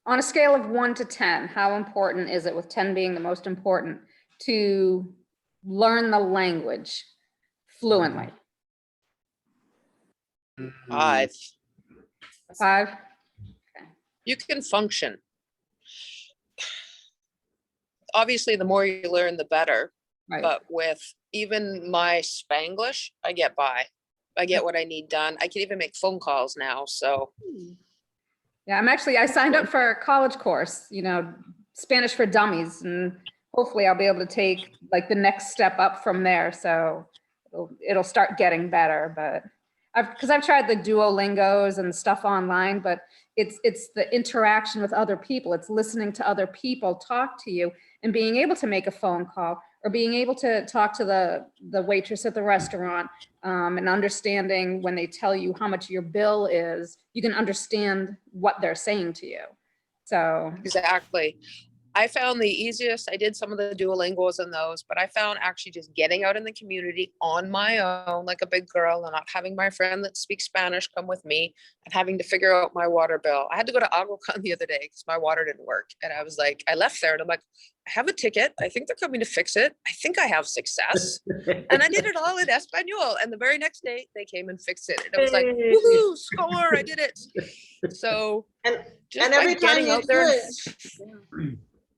On a scale of 1 to 10, how important is it, with 10 being the most important, to learn the language fluently? 5. 5? You can function. Obviously, the more you learn, the better. Right. But with even my Spanglish, I get by. I get what I need done. I can even make phone calls now. So. Yeah, I signed up for a college course, Spanish for Dummies, and hopefully I'll be able to take like the next step up from there. So it'll start getting better, but I've tried the Duolingos and stuff online, but it's the interaction with other people. It's listening to other people talk to you and being able to make a phone call or being able to talk to the waitress at the restaurant, and understanding when they tell you how much your bill is, you can understand what they're saying to you. So exactly. I found the easiest, I did some of the Duolingos and those, but I found actually just getting out in the community on my own, like a big girl, and not having my friend that speaks Spanish come with me and having to figure out my water bill. I had to go to Aguacon the other day because my water didn't work. And I was like, I left there and I'm like, I have a ticket. I think they're coming to fix it. I think I have success. And I did it all in Espanol. And the very next day they came and fixed it. And it was like, woohoo, score, I did it. So just every time you out do there.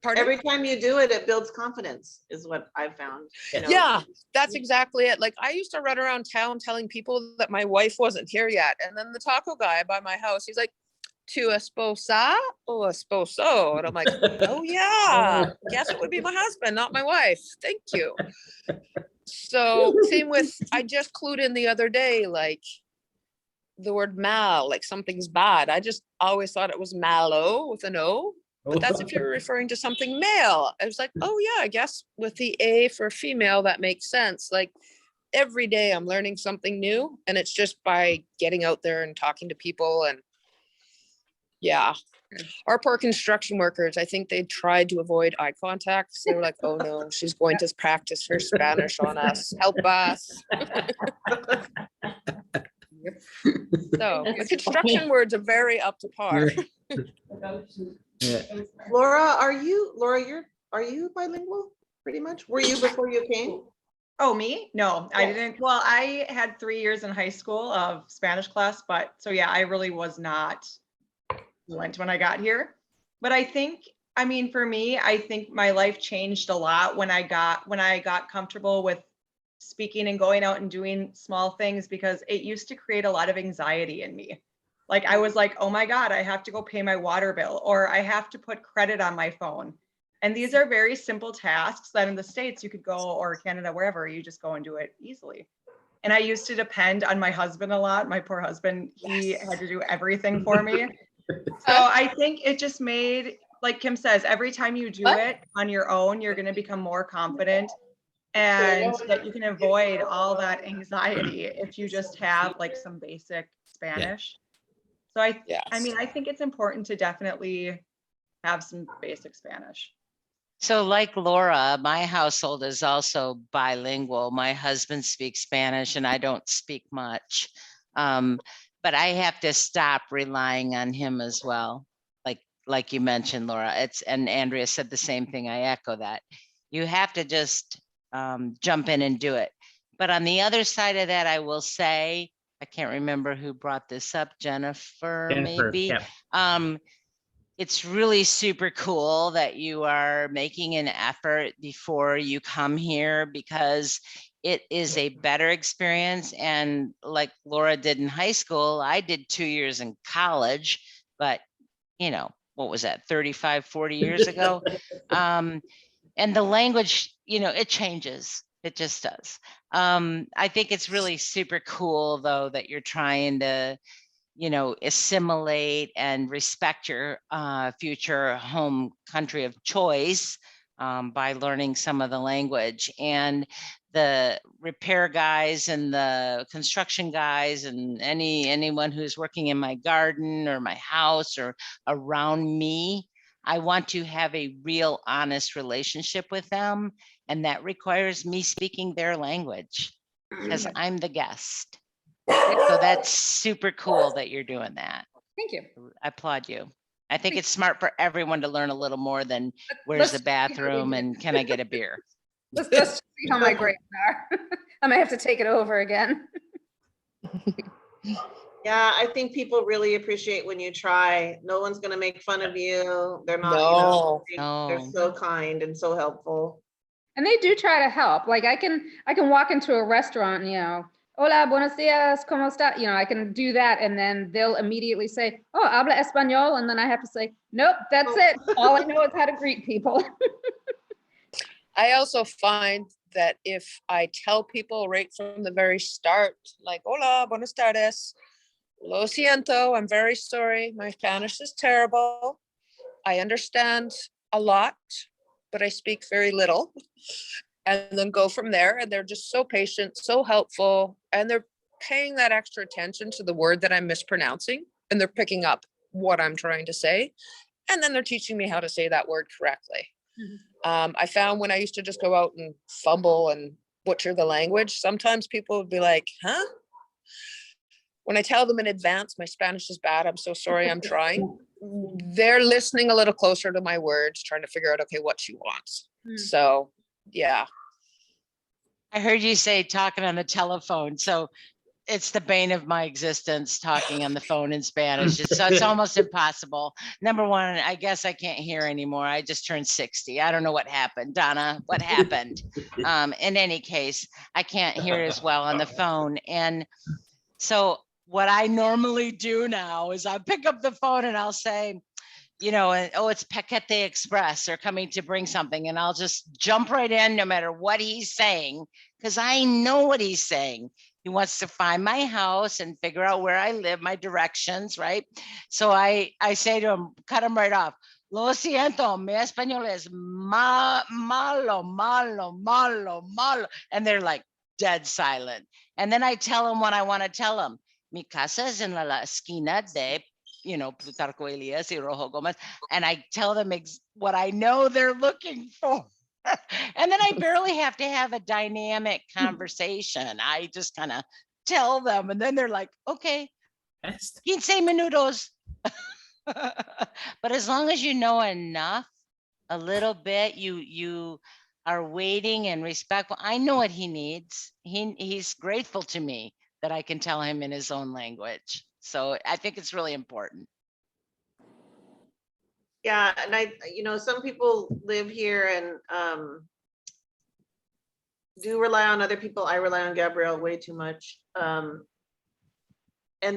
Pardon? Every time you do it, it builds confidence, is what I've found. Yeah, that's exactly it. Like, I used to run around town telling people that my wife wasn't here yet. And then the taco guy by my house, he's like, tu esposa or esposo? And I'm like, oh yeah, guess it would be my husband, not my wife. Thank you. So same with, I just clued in the other day, like the word mal, like something's bad. I just always thought it was malo with an O. But that's if you're referring to something male. I was like, oh yeah, I guess with the A for female, that makes sense. Like every day I'm learning something new, and it's just by getting out there and talking to people. And yeah, our poor construction workers, I think they tried to avoid eye contact. They were like, oh no, she's going to practice her Spanish on us. Help us. So the construction words are very up to par. Yeah. Laura, are you bilingual pretty much? Were you before you came? Oh, me? No, I didn't. Well, I had 3 years in high school of Spanish class, but so yeah, I really was not fluent when I got here. But I think I mean, for me, I think my life changed a lot when I got comfortable with speaking and going out and doing small things, because it used to create a lot of anxiety in me. Like I was like, oh my God, I have to go pay my water bill, or I have to put credit on my phone. And these are very simple tasks that in the States you could go, or Canada, wherever, you just go and do it easily. And I used to depend on my husband a lot. My poor husband, he had to do everything for me. So I think it just made, like Kim says, every time you do it on your own, you're going to become more confident, and that you can avoid all that anxiety if you just have like some basic Spanish. So I mean, I think it's important to definitely have some basic Spanish. So like Laura, my household is also bilingual. My husband speaks Spanish and I don't speak much. But I have to stop relying on him as well. Like you mentioned, Laura, and Andrea said the same thing. I echo that. You have to just jump in and do it. But on the other side of that, I will say, I can't remember who brought this up, Jennifer, maybe. Yeah. It's really super cool that you are making an effort before you come here, because it is a better experience. And like Laura did in high school, I did 2 years in college, but you know, what was that, 35, 40 years ago? And the language, you know, it changes. It just does. I think it's really super cool though, that you're trying to, you know, assimilate and respect your future home country of choice by learning some of the language. And the repair guys and the construction guys and anyone who's working in my garden or my house or around me, I want to have a real honest relationship with them. And that requires me speaking their language because I'm the guest. So that's super cool that you're doing that. Thank you. I applaud you. I think it's smart for everyone to learn a little more than where's the bathroom and can I get a beer? Let's see how my grades are. I might have to take it over again. Yeah, I think people really appreciate when you try. No one's going to make fun of you. They're not, No. they're so kind and so helpful. And they do try to help. Like I can walk into a restaurant, you know, hola, buenos dias, ¿cómo está? You know, I can do that. And then they'll immediately say, oh, habla español. And then I have to say, nope, that's it. All I know is how to greet people. I also find that if I tell people right from the very start, like, hola, buenas tardes, lo siento, I'm very sorry, my Spanish is terrible. I understand a lot, but I speak very little. And then go from there. And they're just so patient, so helpful. And they're paying that extra attention to the word that I'm mispronouncing. And they're picking up what I'm trying to say. And then they're teaching me how to say that word correctly. I found when I used to just go out and fumble and butcher the language, sometimes people would be like, huh? When I tell them in advance, my Spanish is bad, I'm so sorry, I'm trying. They're listening a little closer to my words, trying to figure out, okay, what she wants. So, yeah. I heard you say talking on the telephone. So it's the bane of my existence, talking on the phone in Spanish. It's almost impossible. Number one, I guess I can't hear anymore. I just turned 60. I don't know what happened. Donna, what happened? In any case, I can't hear as well on the phone. And so what I normally do now is I pick up the phone and I'll say, you know, oh, it's Paquete Express. They're coming to bring something. And I'll just jump right in no matter what he's saying, because I know what he's saying. He wants to find my house and figure out where I live, my directions, right? So I say to him, cut him right off. Lo siento, mi español es malo, malo, malo, malo. And they're like dead silent. And then I tell him what I want to tell him. Mi casa es en la esquina de, you know, Plutarco Elias y Rojo Gomez. And I tell them what I know they're looking for. And then I barely have to have a dynamic conversation. I just kind of tell them, and then they're like, okay, 15 minutos. But as long as you know enough, a little bit, you are waiting and respectful. I know what he needs. He's grateful to me that I can tell him in his own language. So I think it's really important. Yeah, and some people live here and do rely on other people. I rely on Gabrielle way too much. And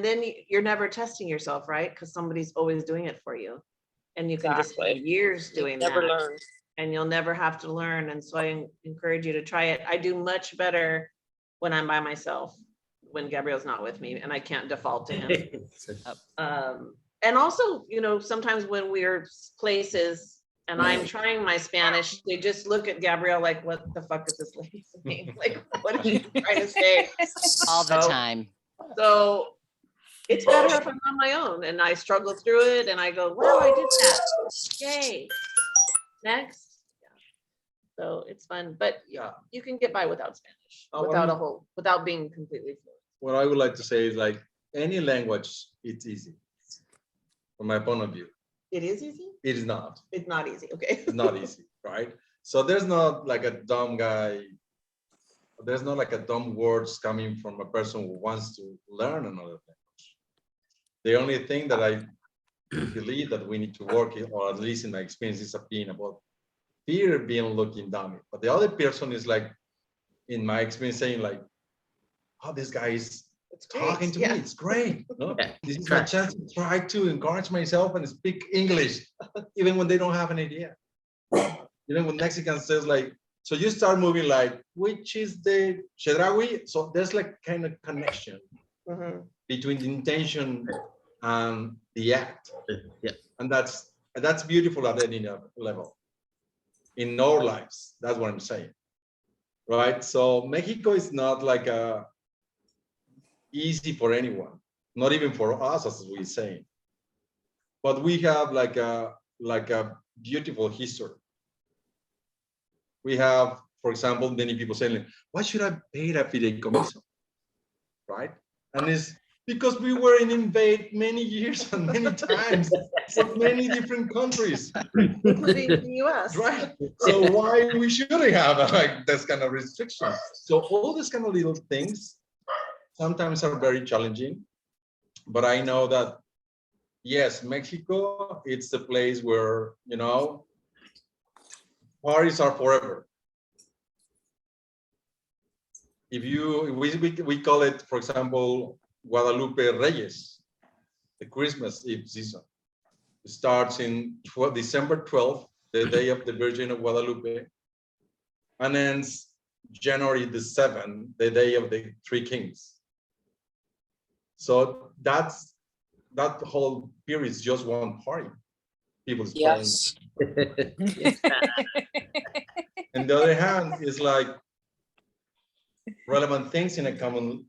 then you're never testing yourself, right? Because somebody's always doing it for you. And you can just spend years doing Never that. learn. And you'll never have to learn. And so I encourage you to try it. I do much better when I'm by myself, when Gabrielle's not with me and I can't default to him. And also, sometimes when we're places and I'm trying my Spanish, they just look at Gabrielle like, what the fuck is this lady saying? Like, what is she trying to say? All the time. So it's better if I'm on my own and I struggle through it and I go, wow, I did that. Yay. Next. Yeah. So it's fun, but Yeah. you can get by without Spanish, without being completely fluent. What I would like to say is like any language, it's easy. From my point of view. It is easy? It is not. It's not easy, okay. It's not easy, right? So there's not like a dumb guy. There's not like a dumb words coming from a person who wants to learn another language. The only thing that I believe that we need to work, or at least in my experience, is being about fear being looking down. But the other person is like, in my experience, saying like, oh, this guy is talking to me. It's great. No? This is my chance to try to encourage myself and speak English, even when they don't have an idea. When Mexicans says like, so you start moving like, which is the Chedraui? So there's like kind of connection between the intention and the act. Yeah. And that's beautiful at any level. In our lives, that's what I'm saying. Right? So Mexico is not like easy for anyone, not even for us, as we're saying. But we have like a beautiful history. We have, for example, many people saying, why should I pay a fideicomiso? Right? And it's because we were invaded many years and many times from many different countries, including the US. Right? So why we shouldn't have like this kind of restriction? So all these kind of little things sometimes are very challenging, but I know that yes, Mexico, it's the place where, parties are forever. If we call it, for example, Guadalupe Reyes, the Christmas Eve season. It starts in December 12th, the day of the Virgin of Guadalupe, and ends January the 7th, the day of the Three Kings. So that whole period is just one party. People playing. And the other hand is like relevant things in a common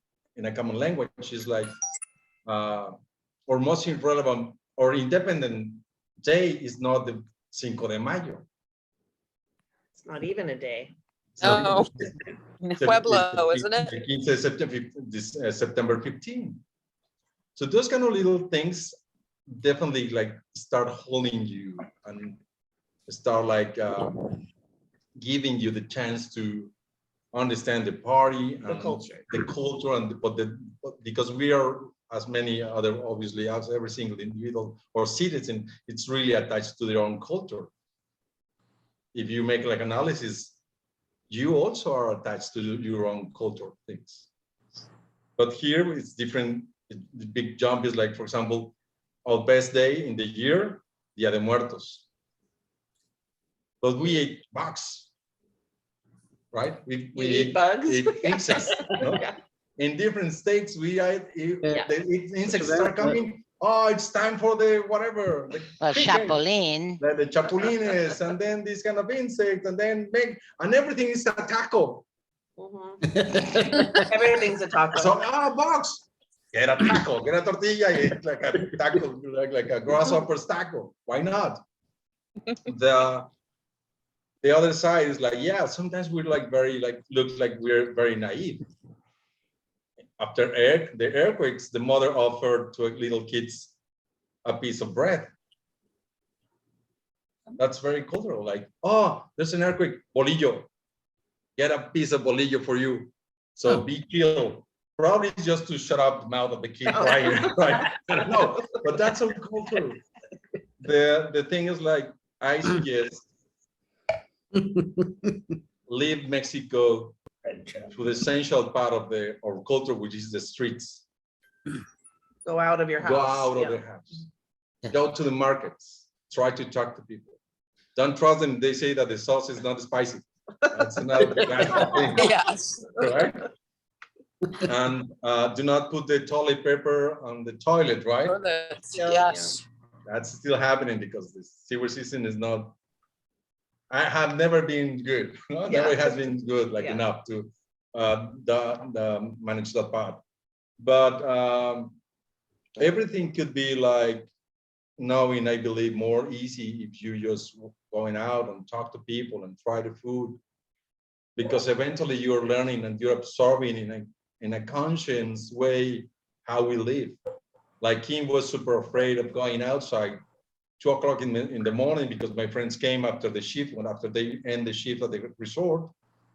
language is like or most irrelevant or independent day is not the Cinco de Mayo. It's not even a day. Oh, Pueblo, isn't it? September 15. So those kind of little things definitely like start holding you and start like giving you the chance to understand the party, the culture, because we are, as many other, obviously, as every single individual or citizen, it's really attached to their own culture. If you make like analysis, you also are attached to your own culture things. But here it's different. The big jump is like, for example, our best day in the year, Dia de Muertos. But we ate bugs, right? We eat bugs. Eat insects. No? Yeah. In different states, the insects start coming. Oh, it's time for the whatever. The chapulín. The chapulines, and then this kind of insect, and then everything is a taco. Everything's a taco. So, bugs. Get a taco, get a tortilla, eat like a taco, like a grasshopper's taco. Why not? The other side is like, yeah, sometimes we're like look like we're very naive. After the earthquakes, the mother offered to little kids a piece of bread. That's very cultural. Like, oh, there's an earthquake, bolillo. Get a piece of bolillo for you. So be chill. Probably just to shut up the mouth of the kid crying, right? I don't know, but that's our culture. The thing is like, I suggest leave Mexico to the essential part of our culture, which is the streets. Go out of your house. Go out yeah. of the house. Go to the markets. Try to talk to people. Don't trust them. They say that the sauce is not spicy. That's another bad thing. Yes. Right? And do not put the toilet paper on the toilet, right? Toilets, Yeah, yes. That's still happening because the sewer system is not. I have never been good. No? Never has been good like Yeah. enough to manage that part. But everything could be like knowing, I believe, more easy if you just going out and talk to people and try the food, because eventually you're learning and you're absorbing in a conscious way how we live. Like Kim was super afraid of going outside 2 o'clock in the morning because my friends came after the shift, after they end the shift at the resort,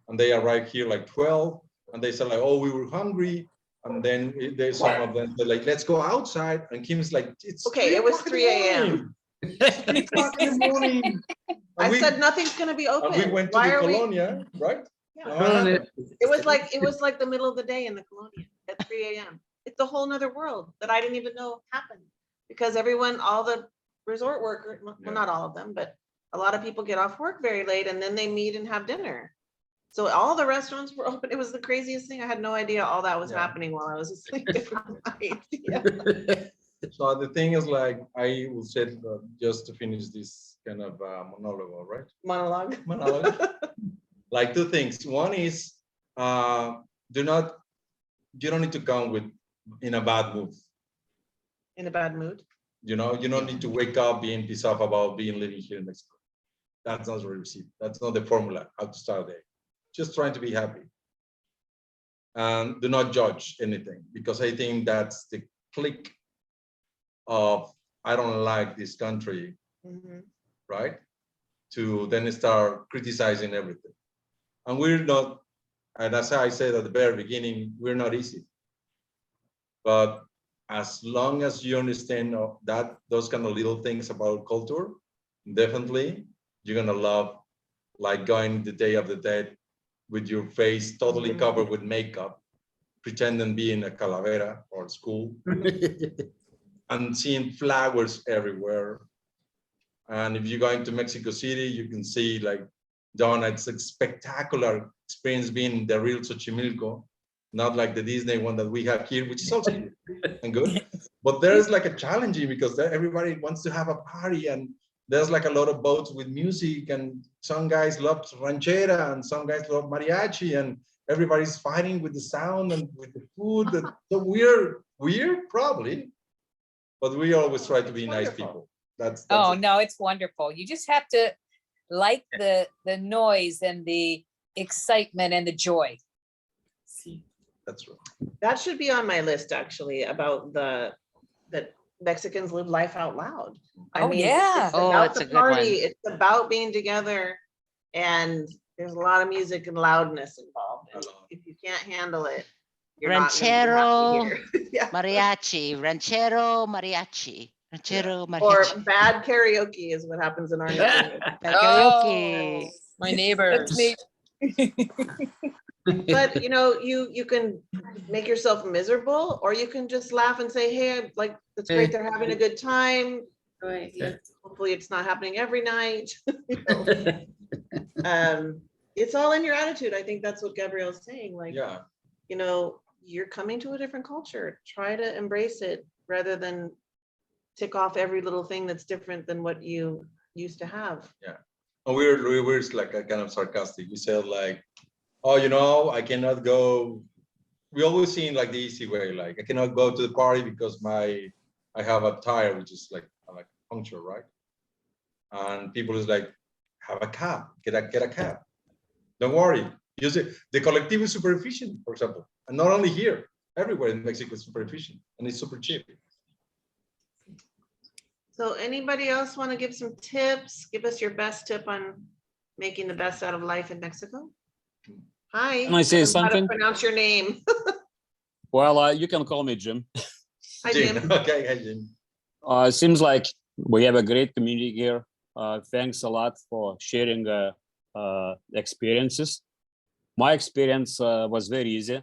and they arrived here like 12, and they said like, oh, we were hungry. And then there's some of them, they're like, let's go outside. And Kim's like, it's Okay, it was 3 a.m. 3 o'clock in the morning. I said nothing's gonna be open. And we went to Why the are we? Colonia, right? Yeah. Now what happened? It was like the middle of the day in the Colonia at 3 a.m. It's a whole nother world that I didn't even know happened, because everyone, all the resort workers, well, not all of them, but a lot of people get off work very late and then they meet and have dinner. So all the restaurants were open. It was the craziest thing. I had no idea all that was happening while I was asleep different nights. Yeah. So the thing is like, I will say just to finish this kind of monologue, right? Monologue. Like two things. One is, you don't need to come in a bad mood. In a bad mood. You know, you don't need to wake up being pissed off about living here in Mexico. That's not the recipe. That's not the formula how to start a day. Just trying to be happy. And do not judge anything, because I think that's the click of, I don't like this country, right? To then start criticizing everything. And we're not, and as I said at the very beginning, we're not easy. But as long as you understand that those kind of little things about culture, definitely you're gonna love, like going the Day of the Dead with your face totally covered with makeup, pretending being a calavera or school, and seeing flowers everywhere. And if you go into Mexico City, you can see like, Donna, it's a spectacular experience being the real Xochimilco, not like the Disney one that we have here, which is also good and good. But there's like a challenging, because everybody wants to have a party, and there's like a lot of boats with music, and some guys love ranchera and some guys love mariachi, and everybody's fighting with the sound and with the food. So we're probably, but we always try to be nice people. That's Oh, it. no, it's wonderful. You just have to like the noise and the excitement and the joy. That's right. That should be on my list, actually, about that Mexicans live life out loud. Oh, yeah. It's Oh, about it's the a good one. party. It's about being together, and there's a lot of music and loudness involved. And if you can't handle it, you're not gonna be Ranchero, happy here. Yeah. mariachi, ranchero, mariachi, ranchero, Or mariachi. bad karaoke is what happens in our neighborhood. Karaoke. My neighbors. But you can make yourself miserable, or you can just laugh and say, hey, like, it's great they're having a good time. Right, yeah. Hopefully it's not happening every night. It's all in your attitude. I think that's what Gabrielle's saying. Like, Yeah. You're coming to a different culture. Try to embrace it rather than tick off every little thing that's different than what you used to have. Yeah. And we're like a kind of sarcastic. We said like, oh, I cannot go. We always seen like the easy way, like I cannot go to the party because I have a tire, which is like puncture, right? And people is like, have a cab, get a cab. Don't worry. Use it. The collective is super efficient, for example. And not only here, everywhere in Mexico is super efficient, and it's super cheap. So anybody else want to give some tips? Give us your best tip on making the best out of life in Mexico. Hi. Can I say How to something? pronounce your name. Well, you can call me Jim. Hi, Jim. Okay, hi, Jim. It seems like We have a great community here. Thanks a lot for sharing experiences. My experience was very easy.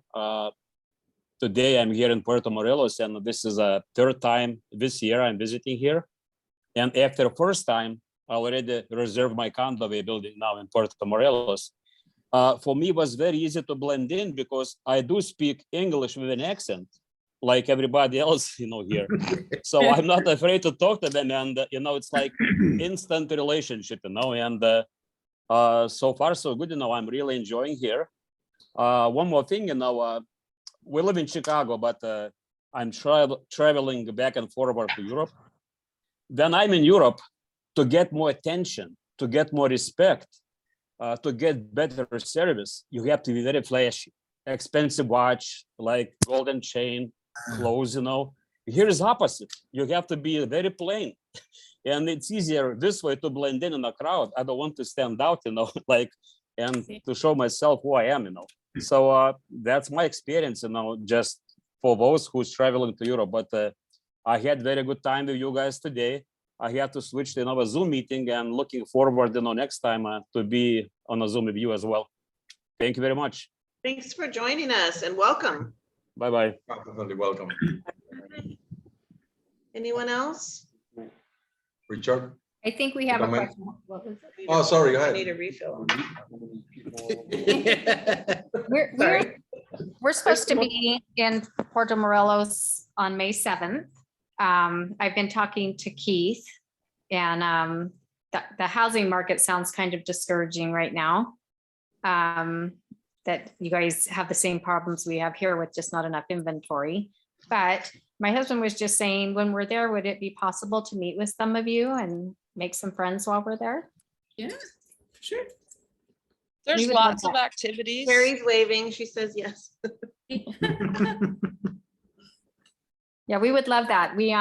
Today I'm here in Puerto Morelos, and this is a third time this year I'm visiting here. And after the first time, I already reserved my condo we're building now in Puerto Morelos. For me, it was very easy to blend in because I do speak English with an accent, like everybody else, here. So I'm not afraid to talk to them, and it's like instant relationship, and so far so good. I'm really enjoying here. One more thing, we live in Chicago, but I'm traveling back and forward to Europe. Then I'm in Europe to get more attention, to get more respect, to get better service. You have to be very flashy, expensive watch, like golden chain, clothes, Here's opposite. You have to be very plain. And it's easier this way to blend in a crowd. I don't want to stand out, and to show myself who I am, So that's my experience, just for those who's traveling to Europe. But I had very good time with you guys today. I had to switch to another Zoom meeting, and looking forward, next time to be on a Zoom with you as well. Thank you very much. Thanks for joining us, and welcome. Bye-bye. Definitely welcome. Anyone else? Richard? I think we have a Comment? question. What was it? Oh, sorry, go I ahead. need a refill. We're supposed to be in Puerto Morelos on May 7th. I've been talking to Keith, and the housing market sounds kind of discouraging right now. That you guys have the same problems we have here with just not enough inventory. But my husband was just saying, when we're there, would it be possible to meet with some of you and make some friends while we're there? Yeah, sure. There's We would love lots of that. activities. Carrie's waving. She says yes. Yeah, we would love that. We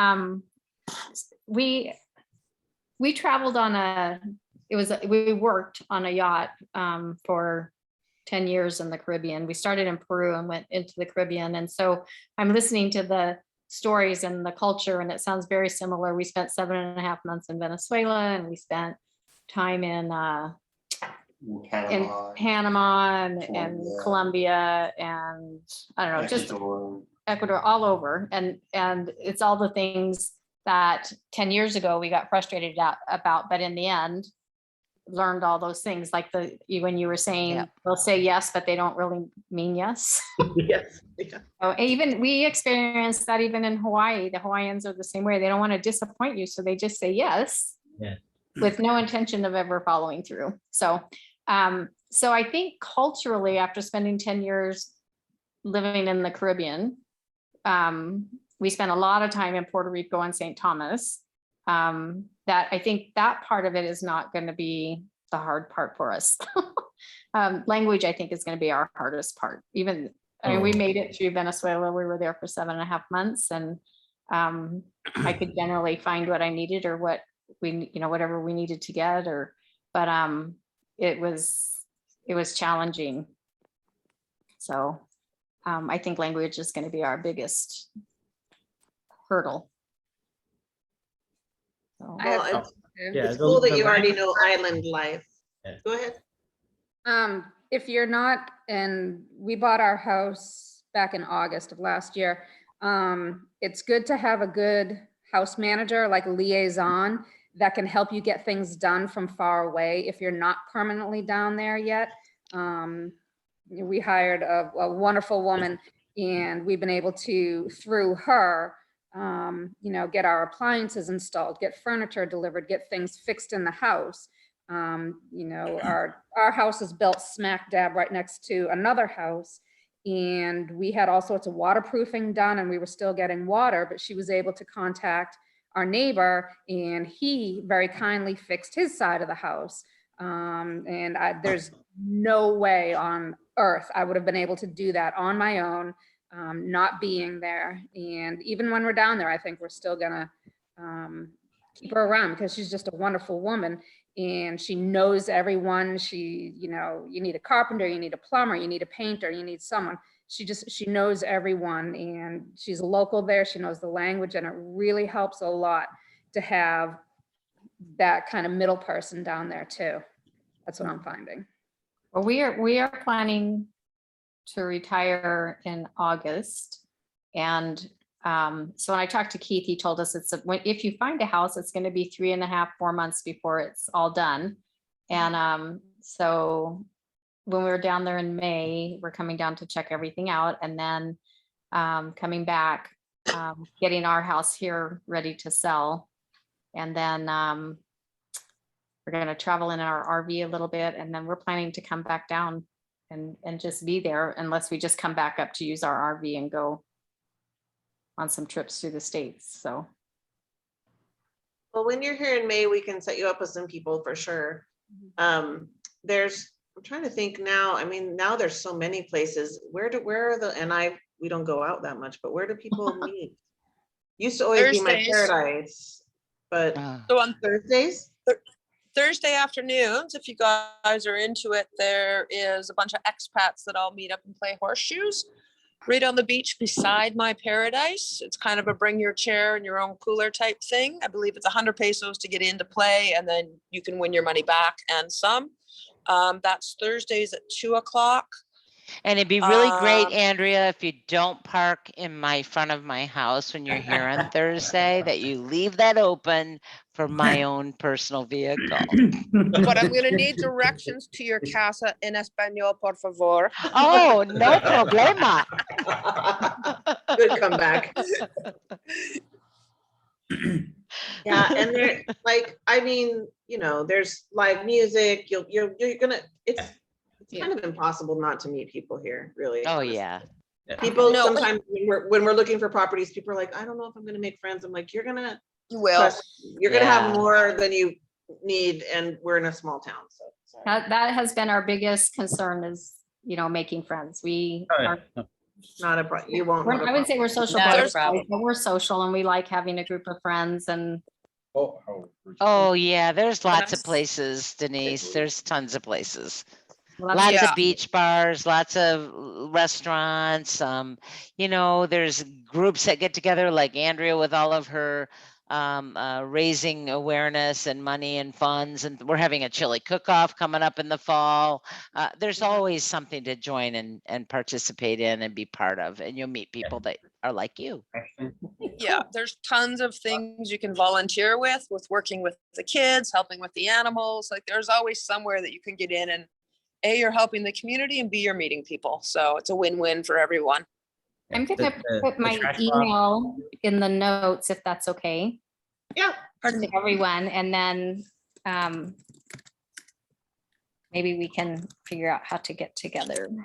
traveled on we worked on a yacht for 10 years in the Caribbean. We started in Peru and went into the Caribbean. And so I'm listening to the stories and the culture, and it sounds very similar. We spent 7.5 months in Venezuela, and we spent time in Panama and Colombia, and I don't know, just Ecuador, all over. And it's all the things that 10 years ago we got frustrated about, but in the end, learned all those things, like when you were saying, they'll say yes, but they don't really mean yes. Yes. Yeah. So even we experienced that even in Hawaii. The Hawaiians are the same way. They don't want to disappoint you, so they just say yes, with no intention of ever following through. So I think culturally, after spending 10 years living in the Caribbean, we spent a lot of time in Puerto Rico and St. Thomas. That I think that part of it is not going to be the hard part for us. Language, I think, is going to be our hardest part. I mean, we made it through Venezuela. We were there for 7.5 months, and I could generally find what I needed, or what whatever we needed to get, but it was challenging. So I think language is going to be our biggest hurdle. So. Well, it's cool that you already know island life. Go ahead. If you're not, and we bought our house back in August of last year, it's good to have a good house manager, like a liaison, that can help you get things done from far away if you're not permanently down there yet. We hired a wonderful woman, and we've been able to, through her, get our appliances installed, get furniture delivered, get things fixed in the house. Our house is built smack dab right next to another house, and we had all sorts of waterproofing done, and we were still getting water, but she was able to contact our neighbor, and he very kindly fixed his side of the house. There's no way on earth I would have been able to do that on my own, not being there. And even when we're down there, I think we're still gonna keep her around, because she's just a wonderful woman, and she knows everyone. You need a carpenter, you need a plumber, you need a painter, you need someone. She knows everyone, and she's a local there. She knows the language, and it really helps a lot. to have that kind of middle person down there too. That's what I'm finding. Well, we are planning to retire in August. And so when I talked to Keith, he told us if you find a house, it's going to be 3.5, 4 months before it's all done. And so when we were down there in May, we're coming down to check everything out, and then coming back, getting our house here ready to sell. And then we're going to travel in our RV a little bit, and then we're planning to come back down and just be there, unless we just come back up to use our RV and go on some trips through the States. So. Well, when you're here in May, we can set you up with some people for sure. I'm trying to think now. I mean, now there's so many places. We don't go out that much, but where do people meet? Used to always be my Thursdays. paradise, but So on Thursdays? Thursday afternoons, if you guys are into it, there is a bunch of expats that all meet up and play horseshoes right on the beach beside my paradise. It's kind of a bring your chair and your own cooler type thing. I believe it's 100 pesos to get in to play, and then you can win your money back and some. That's Thursdays at 2:00. And it'd be really great, Andrea, if you don't park in my front of my house when you're here on Thursday, that you leave that open for my own personal vehicle. But I'm going to need directions to your casa en español, por favor. Oh, no problema. Good comeback. Yeah, and there, like, I mean, there's live music. It's kind of impossible not to meet people here, really. Oh yeah. People sometimes when we're looking for properties, people are like, I don't know if I'm gonna make friends. I'm like, you're gonna have more than you need, and we're in a small town, so That has been our biggest concern, is, making friends. We are not a problem. You won't. I wouldn't say we're social, but we're social, and we like having a group of friends. And oh yeah, there's lots of places, Denise. There's tons of places. Lots of beach bars, lots of restaurants. There's groups that get together, like Andrea with all of her raising awareness and money and funds. And we're having a chili cook-off coming up in the fall. There's always something to join and participate in and be part of. And you'll meet people that are like you. Yeah, there's tons of things you can volunteer with working with the kids, helping with the animals. Like, there's always somewhere that you can get in, and A, you're helping the community, and B, you're meeting people. So it's a win-win for everyone. I'm going to put my email in the notes, if that's okay. Yeah. To everyone, and then maybe we can figure out how to get together. And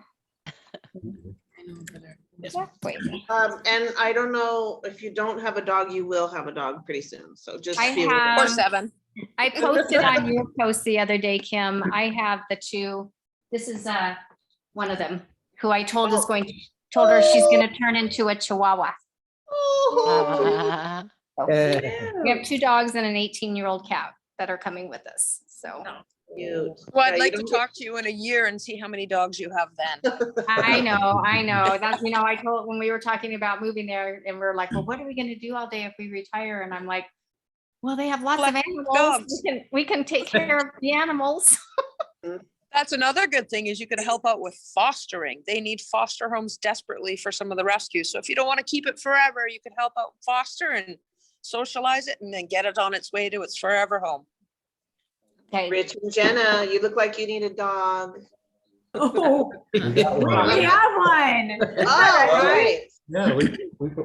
I don't know, if you don't have a dog, you will have a dog pretty soon. So just or 7. I posted on your post the other day, Kim. I have the 2. This is one of them, who I told told her she's going to turn into a Chihuahua. We have 2 dogs and an 18-year-old cat that are coming with us. So cute. Well, I'd like to talk to you in a year and see how many dogs you have then. I know. That's, I told, when we were talking about moving there, and we're like, well, what are we going to do all day if we retire? And I'm like, well, they have lots of animals. We can take care of the animals. That's another good thing, is you could help out with fostering. They need foster homes desperately for some of the rescues. So if you don't want to keep it forever, you could help out foster and socialize it, and then get it on its way to its forever home. Okay. Rich and Jenna, you look like you need a dog. Oh, we have one. All right. Yeah,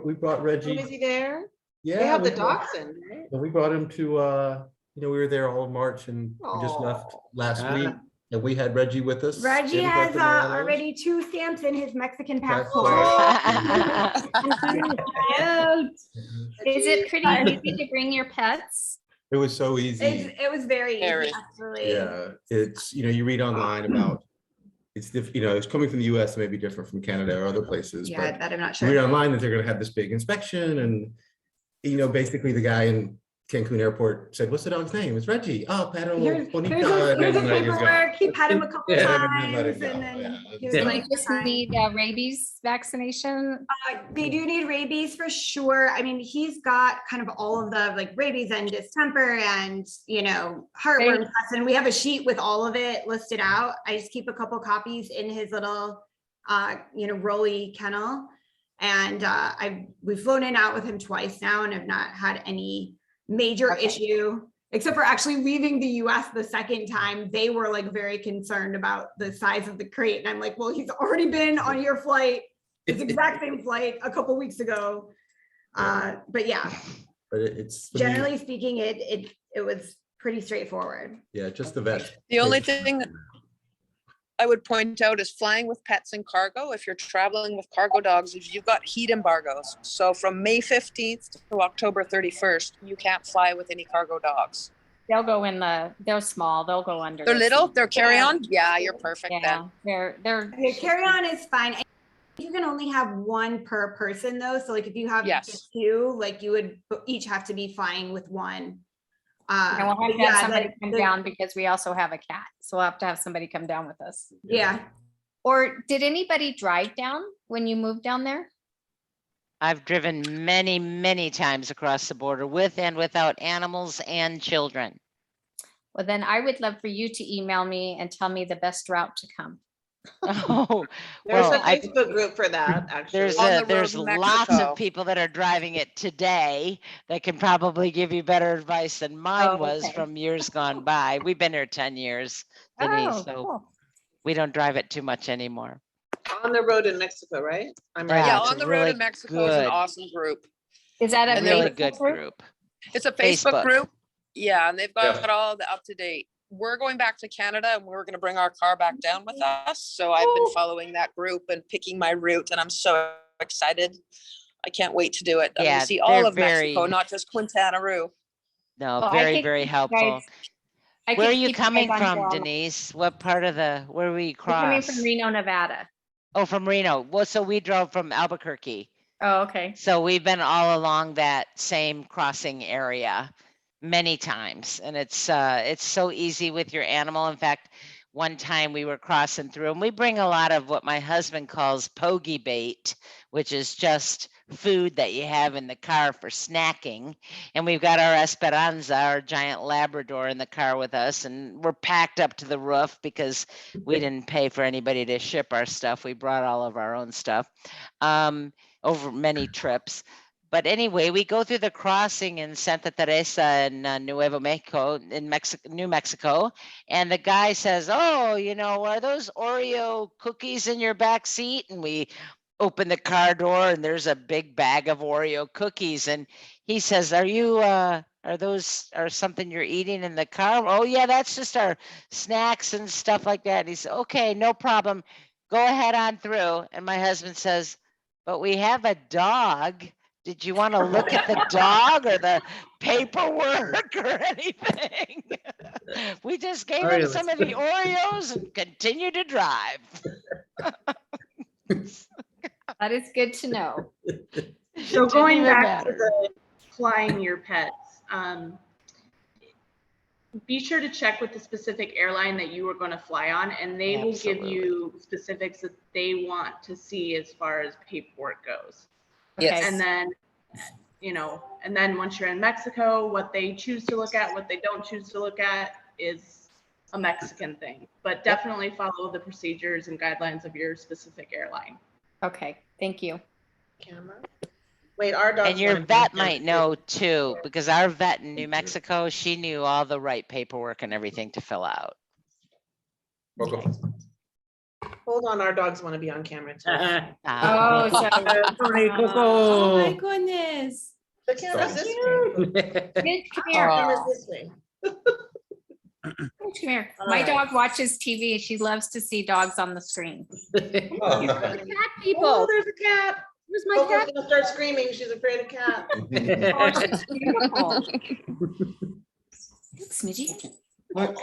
we brought Reggie. Is he there? Yeah, they have the dachshund, right? And we brought him to we were there all of March, and we just left last week, and we had Reggie with us. Reggie has already 2 stamps in his Mexican passport. Is it pretty easy to bring your pets? It was so easy. It was very easy, actually. Yeah, it's, you read online about, it's coming from the US, it may be different from Canada or other places. Yeah, but that I'm not sure. You read online that they're gonna have this big inspection, and basically the guy in Cancun airport said, "What's the dog's name?" It's Reggie. Oh, Pedro Here's Bonita. his And then, like, he's gone. paperwork. He pet him a couple Yeah, and then let times it go. and then Yeah. he was Yeah. like, You just need rabies vaccination. they do need rabies for sure. I mean, he's got kind of all of the like rabies and distemper and, you know, heartworm tests. And we have a sheet with all of it listed out. I just keep a couple copies in his little, you know, rolly kennel. And we've flown in and out with him twice now and have not had any major issue, except for actually leaving the US the second time. They were like very concerned about the size of the crate. And I'm like, well, he's already been on your flight, this exact same flight a couple weeks ago. But yeah, But it's generally speaking, it was pretty straightforward. yeah, just the vet. The only thing I would point out is flying with pets in cargo. If you're traveling with cargo dogs, if you've got heat embargoes. So from May 15th to October 31st, you can't fly with any cargo dogs. They'll go in they're small, they'll go under. They're the little, seat. they're carry-on. Yeah, you're perfect Yeah, then. they're. Your carry-on is fine. You can only have one per person though. So like if you have just two, like you would each have to be flying with one. And we'll have to have somebody come down because we also have a cat. So we'll have to have somebody come down with us. Yeah. Or did anybody drive down when you moved down there? I've driven many, many times across the border with and without animals and children. Well, then I would love for you to email me and tell me the best route to come. Oh, There's well, a Facebook group for that, actually. There's lots of people that are driving it today that can probably give you better advice than mine was from years gone by. We've been here 10 years, Denise, so we don't drive it too much anymore. On the road in Mexico, right? I'm right. Yeah, it's On the really Road in Mexico is an good. awesome group. Is that a Really Facebook good group. It's a Facebook Facebook. group. Yeah, and they've got Yeah. all the up to date. We're going back to Canada and we're going to bring our car back down with us. So I've been following that group and picking my route, and I'm so excited. I can't wait to do it. I'm Yeah, going to see all they're of Mexico, very- not just Quintana Roo. No, Well, I very, could very keep you helpful. guys- I Where could are you keep guys coming on from, film. Denise? What part of where we We're coming cross? from Reno, Nevada. Oh, from Reno. Well, so we drove from Albuquerque. Oh, okay. So we've been all along that same crossing area many times, and it's so easy with your animal. In fact, one time we were crossing through, and we bring a lot of what my husband calls pogey bait, which is just food that you have in the car for snacking. And we've got our Esperanza, our giant Labrador, in the car with us, and we're packed up to the roof because we didn't pay for anybody to ship our stuff. We brought all of our own stuff over many trips. But anyway, we go through the crossing in Santa Teresa in Nuevo Mexico, in New Mexico, and the guy says, "Oh, you know, are those Oreo cookies in your back seat?" And we open the car door, and there's a big bag of Oreo cookies, and he says, are those something you're eating in the car?" "Oh yeah, that's just our snacks and stuff like that." And he said, "Okay, no problem. Go ahead on through." And my husband says, "But we have a dog. Did you want to look at the dog or the paperwork or anything?" We just gave him some of the Oreos and continued to drive. That is good to know. So going Didn't even back to matter. the flying your pets, be sure to check with the specific airline that you are going to fly on, and they will give you specifics that they want to see as far as paperwork goes. Yes. And then, you know, and then once you're in Mexico, what they choose to look at, what they don't choose to look at is a Mexican thing. But definitely follow the procedures and guidelines of your specific airline. Okay, thank you. Camera. Wait, our dog. And your vet might know too, because our vet in New Mexico, she knew all the right paperwork and everything to fill out. Hold on, our dogs want to be on camera too. Oh, so. Oh my goodness. The camera's this way. Midge, come here. Camera's this way. Midge, come here. My dog watches TV. She loves to see dogs on the screen. Cat people. Oh, there's a cat. Where's my Coco's cat? gonna start screaming. She's afraid of cats. Oh, she's beautiful. Look, Smidgy. Oh,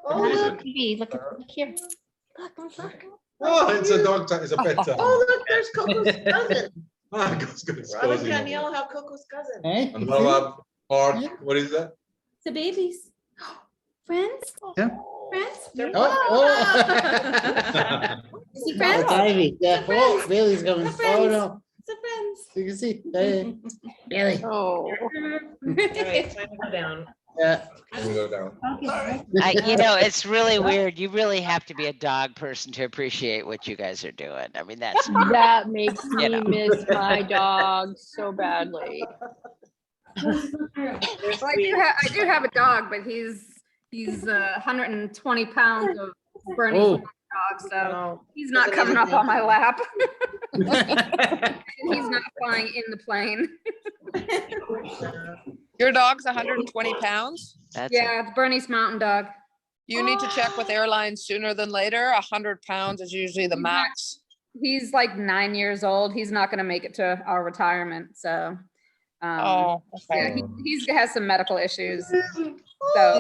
Look, TV. Look here. Look, look. Oh, it's a dog time. It's a pet time. Oh, look, there's Coco's cousin. Ah, goes good. Rob and Danielle have Coco's cousin. And what about Or what is that? The babies. Friends? Yeah. Friends? Oh, See oh. friends? It's Ivy. Yeah. Friends. Oh, Bailey's coming. The Oh, friends. no. The friends. You can see. Yeah, Bailey. Oh. All right, time to go down. Yeah. Let me go down. You know, it's really weird. You really have to be a dog person to appreciate what you guys are doing. I mean, that's That makes You me know. miss my dog so badly. Well, I do have a dog, but he's 120 pounds of Bernie's Oh. dog, so No, he's not doesn't coming up even on my think- lap. And he's not flying in the plane. Your dog's 120 pounds? That's Yeah, it's Bernie's mountain dog. You need to check with airlines sooner than later. 100 pounds is usually the max. He's like 9 years old. He's not gonna make it to our retirement, so. Oh, Yeah, okay. he has some medical issues. So,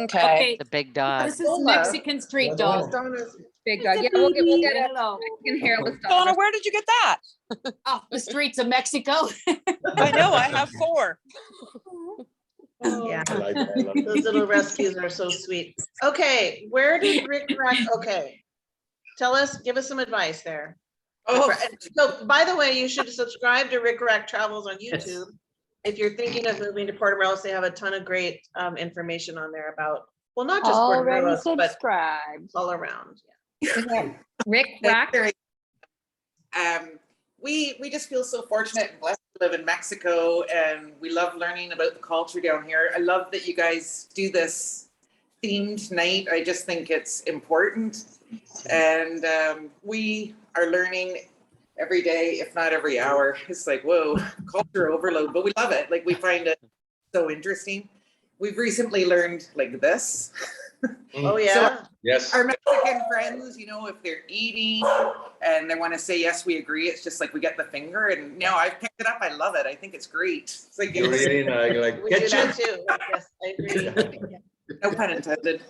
Okay. the big dog. This is Mexican street dog. big dog. Yeah, we'll get a Mexican hairless dog. Donna, where did you get that? Off the streets of Mexico. I know, I have 4. Yeah, I like that. those little rescues are so sweet. Okay, where did Rick Rack, okay. Tell us, give us some advice there. Oh. So, by the way, you should subscribe to Rick Rack Travels on YouTube. If you're thinking of moving to Puerto Morelos, they have a ton of great information on there about, well, not just Puerto Already Morelos, but subscribed. all around. Rick Rack. We just feel so fortunate and blessed to live in Mexico, and we love learning about the culture down here. I love that you guys do this themed night. I just think it's important, and we are learning every day, if not every hour. It's like, whoa, culture overload, but we love it. Like, we find it so interesting. We've recently learned like this. Oh, yeah. So Yes. our Mexican friends, you know, if they're eating and they want to say, yes, we agree, it's just like we get the finger. And now I've picked it up. I love it. I think it's great. It's like, You're eating like We do that ketchup. too. Yes, I agree. no pun intended.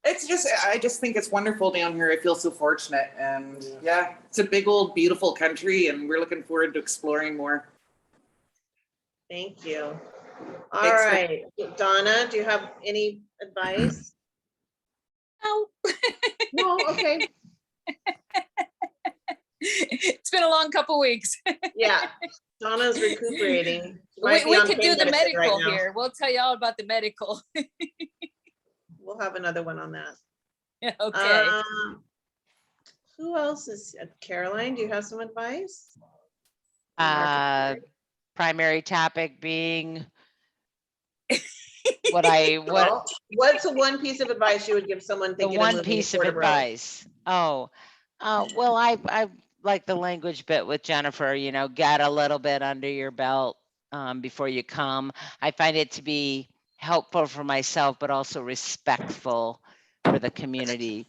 It's just, I just think it's wonderful down here. I feel so fortunate. And yeah, it's a big old beautiful country, and we're looking forward to exploring more. Thank you. All Thanks for- right, Donna, do you have any advice? No. No, okay. It's been a long couple weeks. Yeah, Donna's recuperating. She We might be on could pain do the medicine right medical now. here. We'll tell you all about the medical. We'll have another one on that. Okay. Who else is, Caroline, do you have some advice? Primary topic being Well, what's the one piece of advice you would give someone the thinking of one moving to piece of Puerto Morelos? advice. Well, I like the language bit with Jennifer, you know, get a little bit under your belt before you come. I find it to be helpful for myself, but also respectful for the community.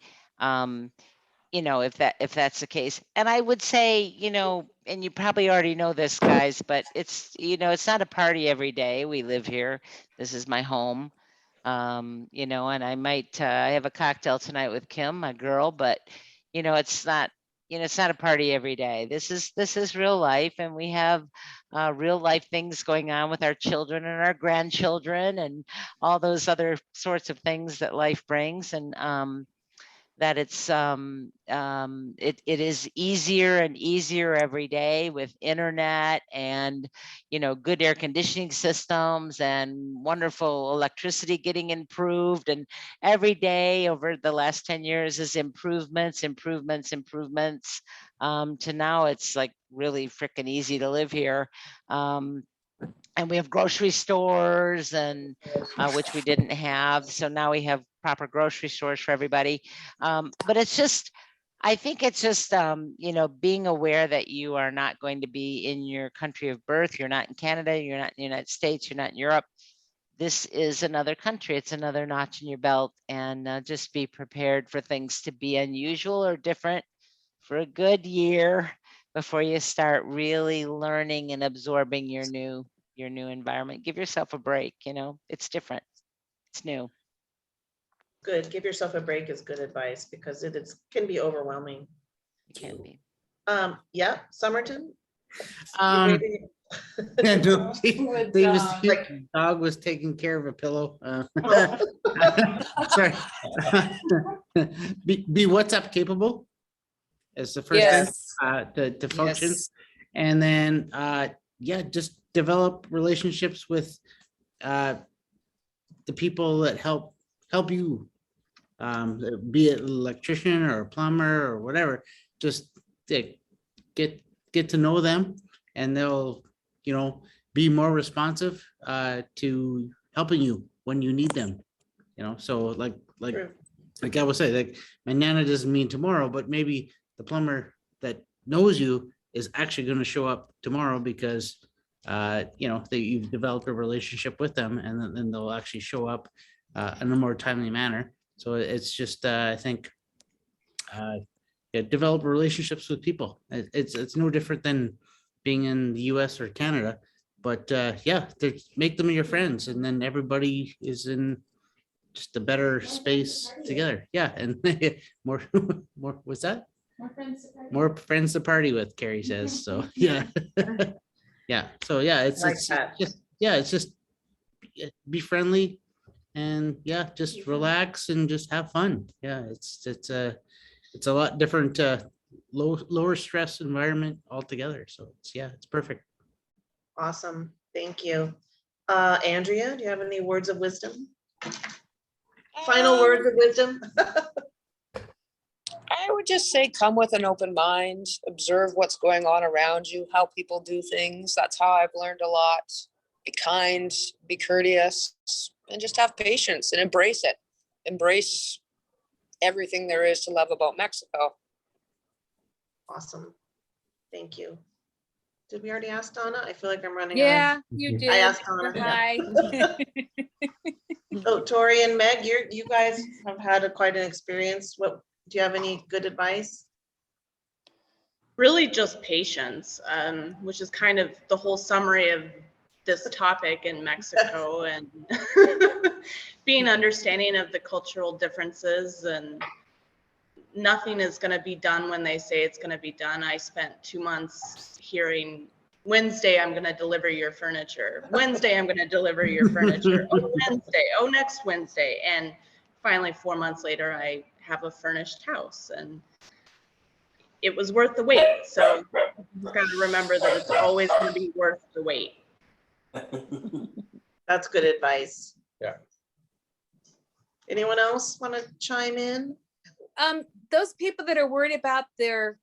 You know, if that's the case. And I would say, you know, and you probably already know this, guys, but it's, you know, it's not a party every day. We live here. This is my home. You know, and I have a cocktail tonight with Kim, my girl, but you know, it's not a party every day. This is real life, and we have real life things going on with our children and our grandchildren and all those other sorts of things that life brings. And that it's it is easier and easier every day with internet and, you know, good air conditioning systems and wonderful electricity getting improved, and every day over the last 10 years is improvements to now it's like really freaking easy to live here. And we have grocery stores, and which we didn't have. So now we have proper grocery stores for everybody. But it's just, I think it's just, you know, being aware that you are not going to be in your country of birth. You're not in Canada, you're not in the United States, you're not in Europe. This is another country. It's another notch in your belt, and just be prepared for things to be unusual or different for a good year before you start really learning and absorbing your new environment. Give yourself a break, you know, it's different, it's new. Good, give yourself a break is good advice, because can be overwhelming. It can be. Yeah, Somerton? Yeah, no, they was, Like- dog was taking care of a pillow. Sorry. Be WhatsApp capable is the first thing Yes. to function. Yes. And then, yeah, just develop relationships with the people that help you. Be it an electrician or a plumber or whatever, just get to know them, and they'll, be more responsive to helping you when you need them. So True. like I was saying, like my Nana doesn't mean tomorrow, but maybe the plumber that knows you is actually going to show up tomorrow because that you've developed a relationship with them, and then they'll actually show up in a more timely manner. So it's just I think develop relationships with people. It's no different than being in the US or Canada, but make them your friends, and then everybody is in just a better space together. Yeah, and more what's that? More friends to party with, Carrie says. So yeah. Yeah. So yeah, it's just be friendly, and just relax and just have fun. Yeah, it's a lot different, lower stress environment altogether. So it's perfect. Awesome. Thank you. Andrea, do you have any words of wisdom? Final words of wisdom? I would just say come with an open mind, observe what's going on around you, how people do things. That's how I've learned a lot. Be kind, be courteous, and just have patience and embrace it. Embrace everything there is to love about Mexico. Awesome. Thank you. Did we already ask Donna? I feel like I'm running. Yeah, you did. I asked Donna. Hi. So Tori and Meg, you guys have had quite an experience. What do you have any good advice? Really just patience, which is kind of the whole summary of this topic in Mexico, and being understanding of the cultural differences, and nothing is going to be done when they say it's going to be done. I spent 2 months hearing, Wednesday, I'm going to deliver your furniture. Wednesday, I'm going to deliver your furniture. Oh, Wednesday. Oh, next Wednesday. And finally, 4 months later, I have a furnished house, and it was worth the wait. So you've got to remember that it's always going to be worth the wait. That's good advice. Yeah. Anyone else want to chime in? Those people that are worried about their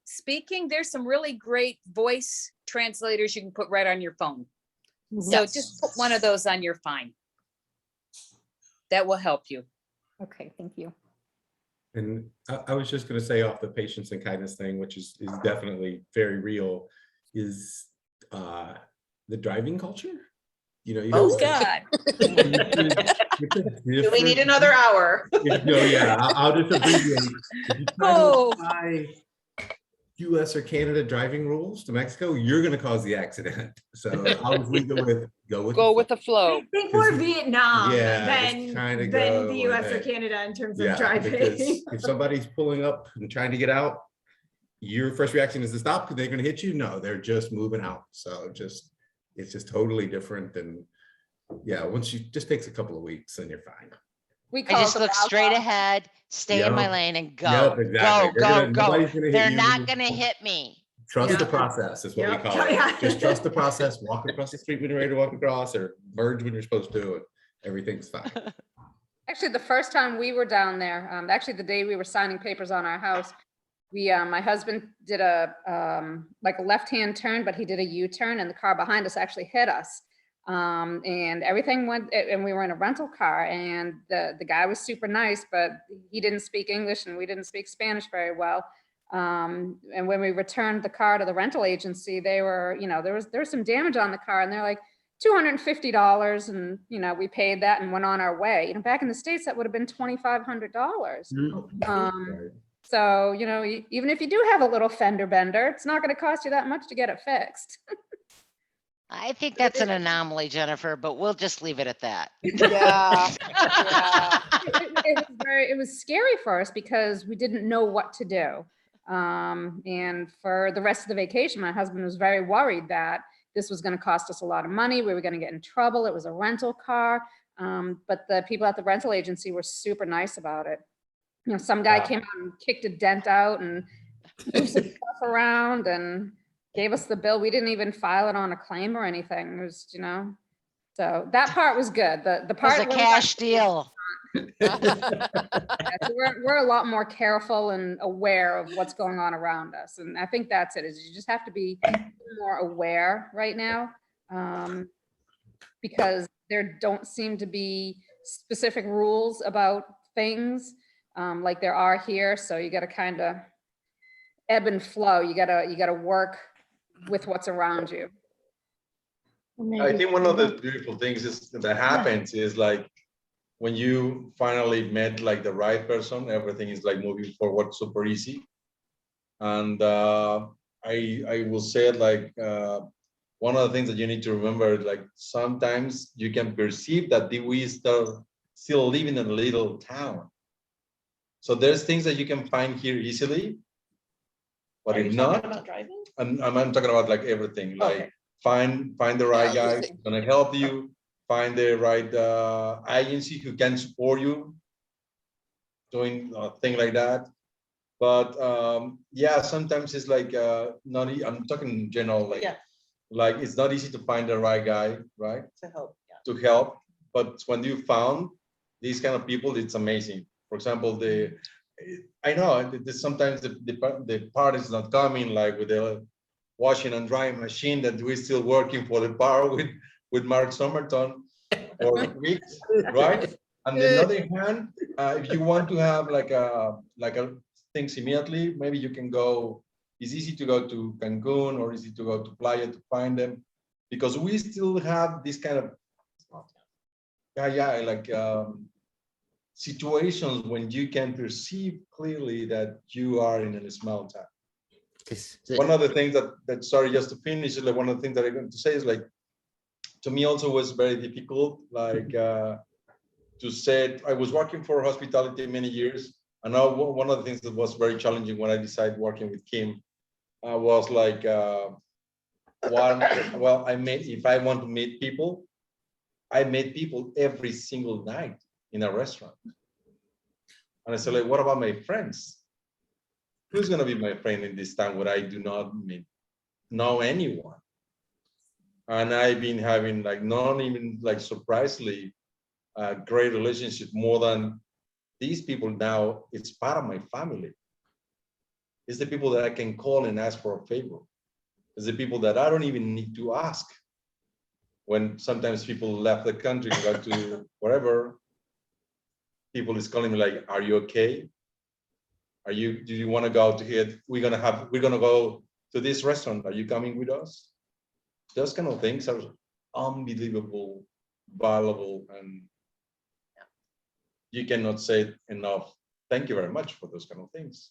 speaking, there's some really great voice translators you can put right on your phone. So just put one of those on your phone. That will help you. Okay, thank you. And I was just going to say, off the patience and kindness thing, which is definitely very real, is the driving culture. You Oh, don't, God. Do we need another hour? I'll just abbreviate. If you try to apply US or Canada driving rules to Mexico, you're going to cause the accident. So I was leaving go with the flow. I think more Vietnam than go the US or Canada in terms of because driving. if somebody's pulling up and trying to get out, your first reaction is to stop because they're going to hit you. No, they're just moving out. So it's just totally different. And once you just takes a couple of weeks and you're fine. I just look straight ahead, stay in my lane, and go. Exactly. Go. They're not going to hit me. Trust the process is what we call it. Just trust the process. Walk across the street when you're ready to walk across, or merge when you're supposed to, and everything's fine. Actually, the first time we were down there, actually the day we were signing papers on our house, my husband did a left-hand turn, but he did a U-turn, and the car behind us actually hit us. And everything went, and we were in a rental car, and the guy was super nice, but he didn't speak English and we didn't speak Spanish very well. And when we returned the car to the rental agency, they were, there was some damage on the car, and they're like $250, and we paid that and went on our way. Back in the States, that would have been $2,500. So even if you do have a little fender bender, it's not going to cost you that much to get it fixed. I think that's an anomaly, Jennifer, but we'll just leave it at that. Yeah. It was scary for us because we didn't know what to do. And for the rest of the vacation, my husband was very worried that this was going to cost us a lot of money. We were going to get in trouble. It was a rental car. But the people at the rental agency were super nice about it. You know, some guy came out and kicked a dent out and moved some stuff around and gave us the bill. We didn't even file it on a claim or anything. It was, you know, so that part was good. The It was part a where we cash got- deal. Yeah, so we're a lot more careful and aware of what's going on around us. And I think that's it, is you just have to be more aware right now. Because there don't seem to be specific rules about things like there are here. So you got to kind of ebb and flow. You gotta work with what's around you. I think one of the beautiful things is that happens is like when you finally met like the right person, everything is like moving forward super easy. And I will say it like one of the things that you need to remember, like sometimes you can perceive that we still living in a little town. So there's things that you can find here easily, but if not, I'm talking about like everything, like find the right guys who's gonna help you, find the right agency who can support you doing a thing like that. But yeah, sometimes it's like not. I'm talking in general, like it's not easy to find the right guy, right? To help. But when you found these kind of people, it's amazing. For example, I know sometimes the part is not coming, like with the washing and drying machine that we're still working for the power with Mark Somerton for weeks, right? On the other hand, if you want to have like a things immediately, maybe you can go. It's easy to go to Cancun or easy to go to Playa to find them, because we still have this kind of situations when you can perceive clearly that you are in a small town. One of the things that sorry, just to finish, like one of the things that I'm going to say is like, to me also was very difficult, like to say, I was working for hospitality many years, and now one of the things that was very challenging when I decided working with Kim was like, if I want to meet people, I meet people every single night in a restaurant. And I said, like, what about my friends? Who's gonna be my friend in this town where I do not know anyone? And I've been having like, not even like surprisingly, a great relationship more than these people now. It's part of my family. It's the people that I can call and ask for a favor. It's the people that I don't even need to ask. When sometimes people left the country to go to wherever, people is calling me like, are you okay? Do you want to go to here? We're gonna go to this restaurant. Are you coming with us? Those kind of things are unbelievable, valuable, and you cannot say enough. Thank you very much for those kind of things.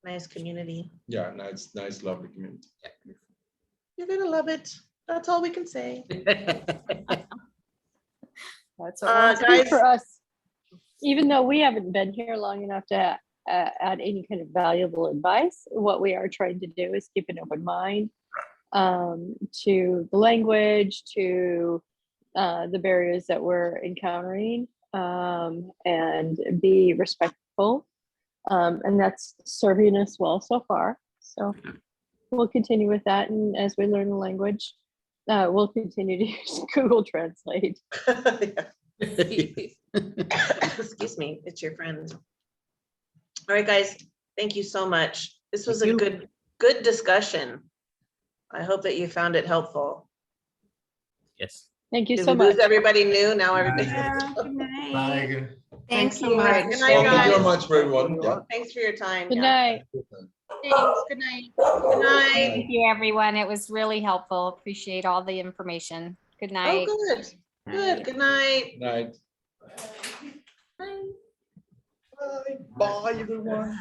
Nice community. Yeah, nice, lovely community. You're gonna love it. That's all we can say. That's what guys, for us. Even though we haven't been here long enough to add any kind of valuable advice, what we are trying to do is keep an open mind to the language, to the barriers that we're encountering, and be respectful. And that's serving us well so far. So we'll continue with that. And as we learn the language, we'll continue to use Google Translate. Excuse me, it's your friend. All right, guys, thank you so much. This was a good discussion. I hope that you found it helpful. Yes. Thank you Did so we much. lose everybody new? Now everybody. Good night. Bye. Thank All you. right, good night, Thank you guys. very much for everyone. Yeah. Thanks for your time. Good Yeah. night. Thanks. Good night. Good night. Thank you, everyone. It was really helpful. Appreciate all the information. Good Oh, night. good. Good. Good night. Good night. Bye. Bye, everyone.